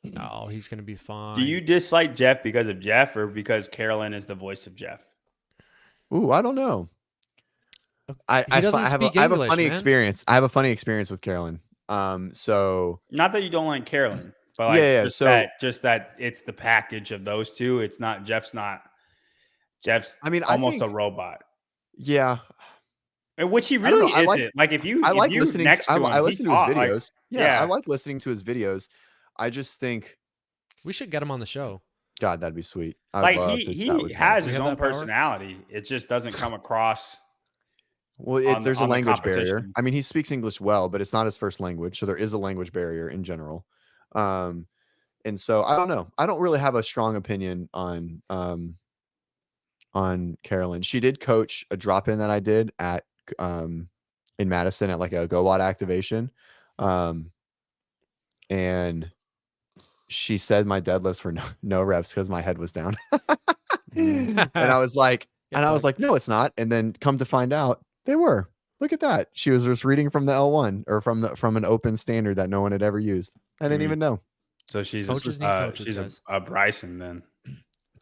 No, he's going to be fine. Do you dislike Jeff because of Jeff or because Carolyn is the voice of Jeff? Ooh, I don't know. I have a funny experience. I have a funny experience with Carolyn. So not that you don't like Carolyn, but just that it's the package of those two. It's not Jeff's. I mean, almost a robot. Yeah. Which he really isn't. I listen to his videos. I like listening to his videos. I just think we should get him on the show. God, that'd be sweet. He has his own personality. It just doesn't come across. Well, there's a language barrier. I mean, he speaks English well, but it's not his first language, so there is a language barrier in general. And so I don't know. I don't really have a strong opinion on Carolyn. She did coach a drop-in that I did at in Madison at like a GoWatt activation, and she said my deadlifts were no reps because my head was down. And I was like, no, it's not. And then come to find out, they were. Look at that. She was just reading from the L1 or from an open standard that no one had ever used. I didn't even know. So she's Coaches need coaches, she's guys. a Bryson then.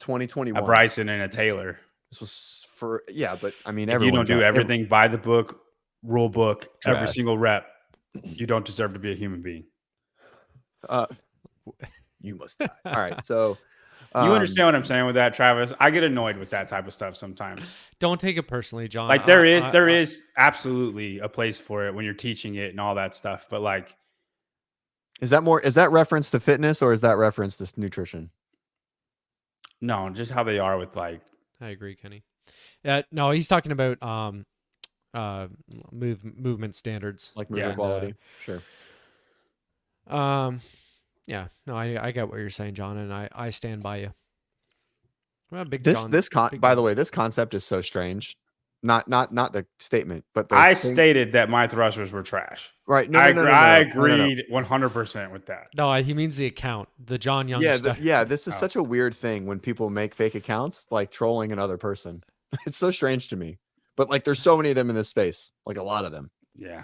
2021. A Bryson and a Taylor. This was for but I mean, if you don't do everything by the book, rule book, every single rep, you don't deserve to be a human being. You must die. All right, so you understand what I'm saying with that, Travis? I get annoyed with that type of stuff sometimes. Don't take it personally, John. Like there is absolutely a place for it when you're teaching it and all that stuff. But like, is that reference to fitness or is that reference to nutrition? No, just how they are with like. I agree, Kenny. No, he's talking about movement standards, like movement quality. Sure. Yeah, no, I get what you're saying, John, and I stand by you. Well, by the way, this concept is so strange. Not the statement, but I stated that my thrusters were trash. Right. I agreed 100% with that. No, he means the account, the John Young stuff. This is such a weird thing when people make fake accounts, like trolling another person. It's so strange to me. But like, there's so many of them in this space, like a lot of them. Yeah.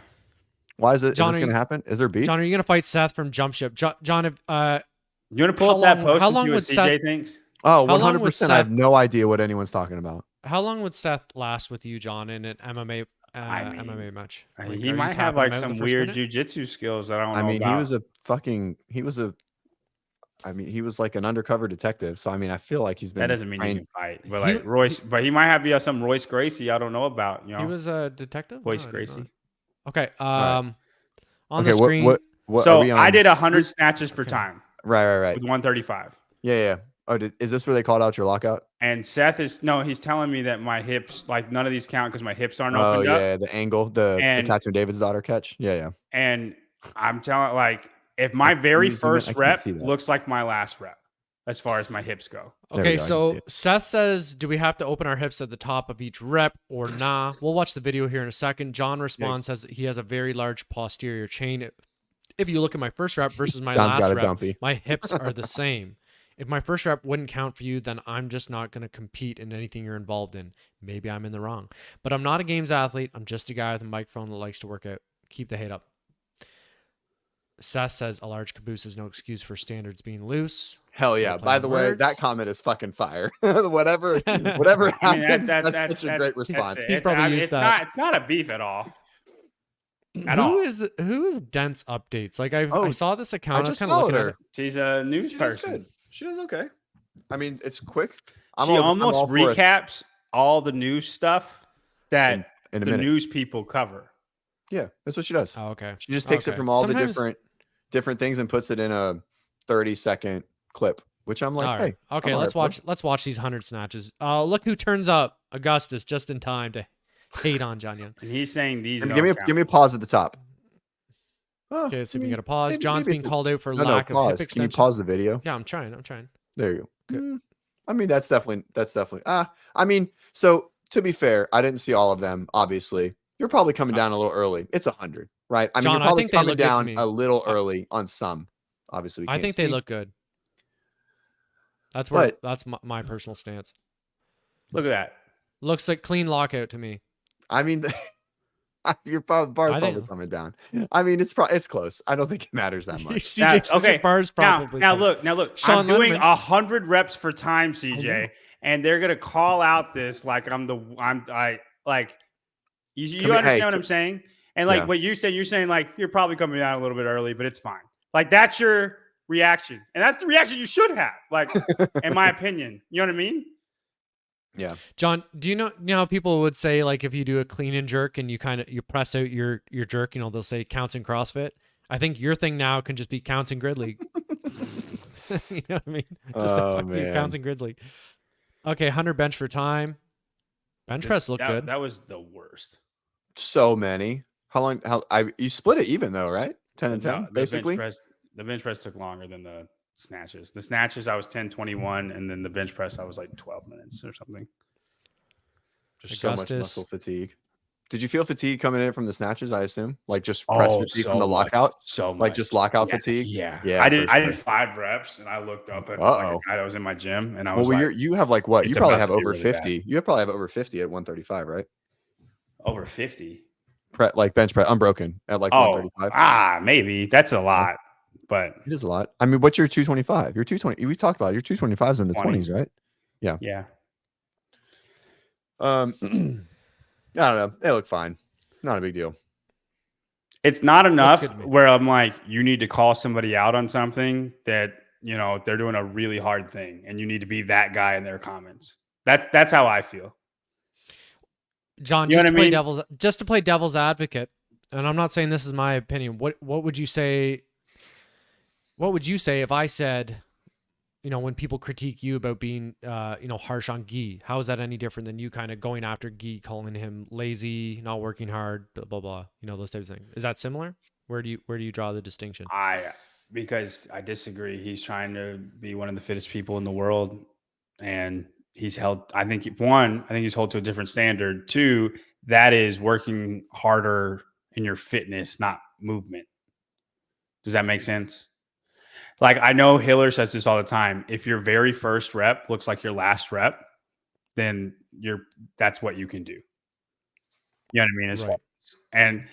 Why is it? John, is this going to happen? Is there beef? John, are you going to fight Seth from Jump Ship? John, you want to pull up that post and see what CJ thinks? Oh, 100%. I have no idea what anyone's talking about. How long would Seth last with you, John, in an MMA MMA match? He might have like some weird jujitsu skills that I don't know. I mean, about. He was like an undercover detective. So I mean, I feel like he's been. That doesn't mean he can fight, but like Royce, but he might have some Royce Gracie I don't know about. You know, he was a detective. Royce Gracie. Okay. Right. On the screen. What so I did 100 snatches for time. Right. With 135. Yeah. Oh, is this where they called out your lockout? And Seth he's telling me that my hips, like none of these count because my hips aren't opened up. Oh yeah, the angle, the Catherine David's daughter catch. Yeah. And I'm telling, like, if my very first rep looks like my last rep, as far as my hips go. Okay, so Seth says, do we have to open our hips at the top of each rep or nah? We'll watch the video here in a second. John responds, says he has a very large posterior chain. If you look at my first rep versus my last rep, my hips are the same. If my first rep wouldn't count for you, then I'm just not going to compete in anything you're involved in. Maybe I'm in the wrong. But I'm not a games athlete. I'm just a guy with a microphone that likes to work out. Keep the hate up. Seth says a large caboose is no excuse for standards being loose. Hell yeah. By the way, that comment is fucking fire. whatever happens, that's such a great response. He's probably used that. It's not a beef at all. Who is Dent's updates? Like I saw this account. I just followed her. She's a news person. She does okay. I mean, it's quick. She almost recaps all the news stuff that the news people cover. Yeah, that's what she does. Oh, okay. She just takes it from all the different things and puts it in a 30-second clip, which I'm like, hey. Okay, let's watch these 100 snatches. Look who turns up. Augustus just in time to hate on John Young. And he's saying these. Give me a pause at the top. Okay, let's see if we can get a pause. John's being called out for lack of hip extension. Can you pause the video? Yeah, I'm trying. There you go. Good. I mean, that's definitely. I mean, so to be fair, I didn't see all of them. Obviously, you're probably coming down a little early. It's 100, right? I mean, John, you're probably coming down a little early on some. Obviously, I think they look good. That's my personal stance. Look at that. Looks like clean lockout to me. I mean. Your bar's probably coming down. I mean, it's close. I don't think it matters that much. Okay, bar's probably now look. I'm doing 100 reps for time, CJ, and they're gonna call out this like you understand what I'm saying? And like what you said, you're saying like you're probably coming down a little bit early, but it's fine. Like that's your reaction, and that's the reaction you should have. Like, in my opinion, you know what I mean? Yeah. John, do you know how people would say, like, if you do a clean and jerk and you press out your jerk, they'll say counts in CrossFit. I think your thing now can just be counts in grid league. You know what I mean? Just counts in grid league. Okay, 100 bench for time. Bench press looked good. That was the worst. So many. How long? You split it even though, right? 10 and 10, basically. The bench press took longer than the snatches. The snatches I was 10:21, and then the bench press I was like 12 minutes or something. Just so much muscle fatigue. Did you feel fatigue coming in from the snatches? I assume, like just press fatigue from the lockout. So much. Like just lockout fatigue. Yeah. I did 5 reps, and I looked up at like a guy that was in my gym, and I was you have like what? You probably have over 50. You probably have over 50 at 135, right? Over 50. bench press unbroken at like 135? Maybe that's a lot, but it is a lot. I mean, what's your 225? Your 220. We talked about it. Your 225 is in the 20. 20s, right? Yeah. Yeah. I don't know. They look fine. Not a big deal. It's not enough where I'm like, you need to call somebody out on something that, they're doing a really hard thing and you need to be that guy in their comments. That's how I feel. John, just to play devil's advocate, and I'm not saying this is my opinion. What would you say? What would you say if I said, when people critique you about being, harsh on Guy, how is that any different than you kind of going after Guy, calling him lazy, not working hard, blah, blah, blah, those types of things? Is that similar? Where do you draw the distinction? Because I disagree. He's trying to be one of the fittest people in the world, and he's held, I think he's held to a different standard. 2, that is working harder in your fitness, not movement. Does that make sense? Like, I know Hiller says this all the time. If your very first rep looks like your last rep, then that's what you can do. You know what I mean? And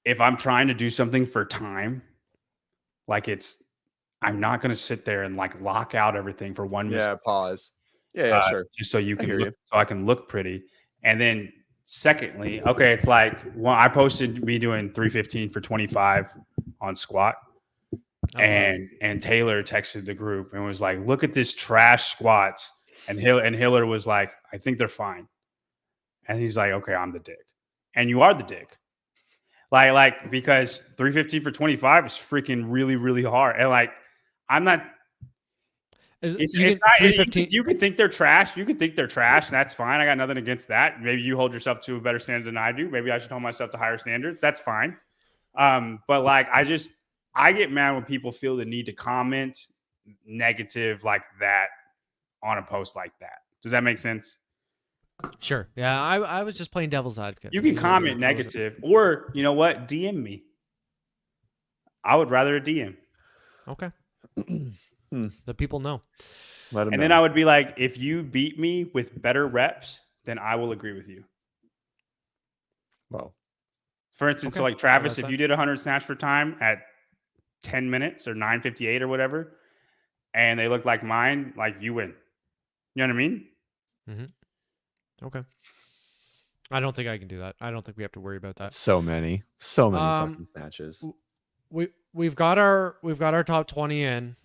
if I'm trying to do something for time, like I'm not going to sit there and like lock out everything for 1 minute. Yeah, pause. Yeah, sure. Just so so I can look pretty. And then secondly, okay, it's like, well, I posted me doing 315 for 25 on squat. And Taylor texted the group and was like, look at this trash squats. And Hiller was like, I think they're fine. And he's like, okay, I'm the dick. And you are the dick. Like because 315 for 25 is freaking really, really hard. And like, I'm not. It's not 315. You can think they're trash. You can think they're trash. And that's fine. I got nothing against that. Maybe you hold yourself to a better standard than I do. Maybe I should hold myself to higher standards. That's fine. But like, I get mad when people feel the need to comment negative like that on a post like that. Does that make sense? Sure. Yeah, I was just playing devil's advocate. You can comment negative, or you know what? DM me. I would rather a DM. Okay. The people know. And then I would be like, if you beat me with better reps, then I will agree with you. Well, for instance, so like Travis, if you did 100 snatch for time at 10 minutes or 9:58 or whatever, and they look like mine, like you win. You know what I mean? Mm-hmm. Okay. I don't think I can do that. I don't think we have to worry about that. So many fucking snatches. We've got our top 20 in.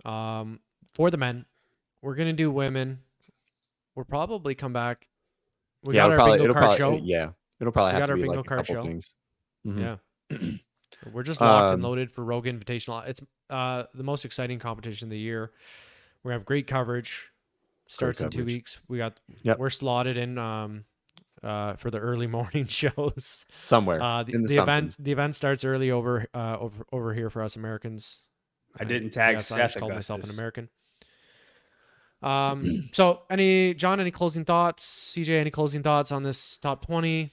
For the men, we're gonna do women. We'll probably come back. We got our bingo card show. Yeah, it'll probably have to be like a couple things. Mm-hmm. Yeah. We're just locked and loaded for Rogue Invitational. It's the most exciting competition of the year. We have great coverage. Starts in 2 weeks. We're slotted in for the early morning shows somewhere. The event starts early over here for us Americans. I didn't tag Seth. I just called myself an American. So any closing thoughts? CJ, any closing thoughts on this top 20?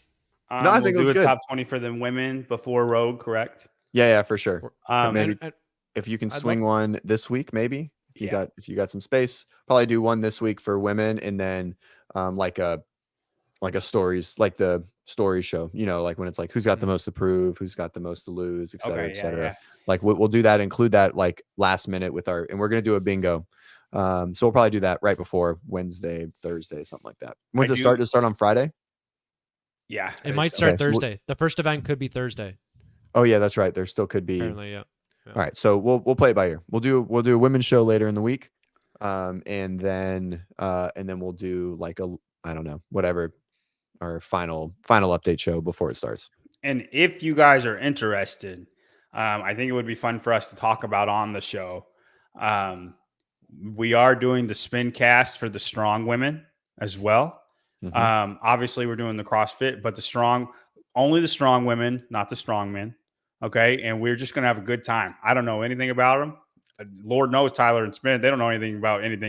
No, I think it was good. Top 20 for the women before Rogue, correct? Yeah, for sure. Maybe if you can swing one this week, maybe if you got some space, probably do one this week for women, and then like a stories, like the story show, like when it's like who's got the most to prove, who's got the most to lose, et cetera, et cetera. Yeah. Like we'll do that, include that like last minute and we're gonna do a bingo. So we'll probably do that right before Wednesday, Thursday, something like that. When's it start? Does it start on Friday? Yeah, it might start Thursday. The first event could be Thursday. Oh yeah, that's right. There still could be. Apparently, yeah. All right, so we'll play it by ear. We'll do a women's show later in the week, and then we'll do like I don't know, whatever, our final update show before it starts. And if you guys are interested, I think it would be fun for us to talk about on the show. We are doing the spin cast for the strong women as well. Mm-hmm. Obviously we're doing the CrossFit, but only the strong women, not the strong men. Okay. And we're just going to have a good time. I don't know anything about them. Lord knows Tyler and Spin, they don't know anything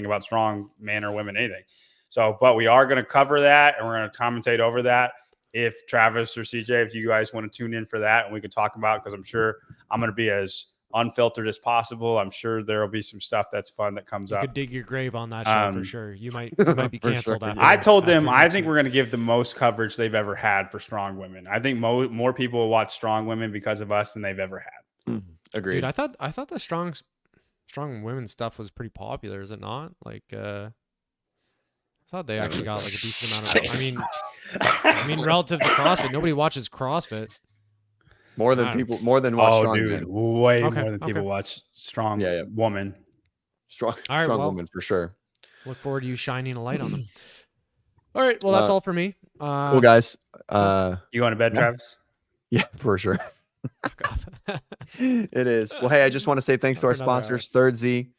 about strong men or women, anything. So, but we are going to cover that and we're going to commentate over that. If Travis or CJ, if you guys want to tune in for that and we can talk about it, because I'm sure I'm going to be as unfiltered as possible. I'm sure there'll be some stuff that's fun that comes You up. could dig your grave on that show for sure. You might be For canceled sure, after. yeah. I told them after I next think week. we're going to give the most coverage they've ever had for strong women. I think more people will watch strong women because of us than they've ever had. Agreed. Dude, I thought the strong women stuff was pretty popular. Is it not? Like, I thought they actually got like a decent amount of. I mean, relative to CrossFit, nobody watches CrossFit. More than watch strong dude, men. way Okay, more than people watch strong Yeah. woman. Strong All right, well, woman for sure. Look forward to you shining a light on them. All right, well, that's all for me. Cool, guys. You going to bed, Travis? Yeah, for sure. Fuck off. It is. Well, hey, I just want to say thanks to our For another sponsors, Third Z.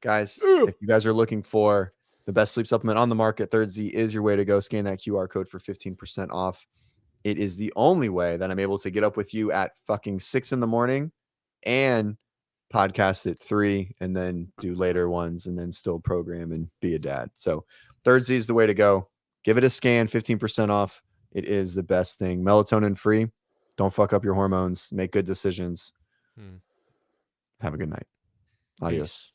Guys, if you guys are looking for the best sleep supplement on the market, Third Z is your way to go. Scan that QR code for 15% off. It is the only way that I'm able to get up with you at fucking 6 a.m. and podcast at 3 and then do later ones and then still program and be a dad. So Third Z is the way to go. Give it a scan, 15% off. It is the best thing. Melatonin free. Don't fuck up your hormones. Make good decisions. Have a good night. Adios. Peace.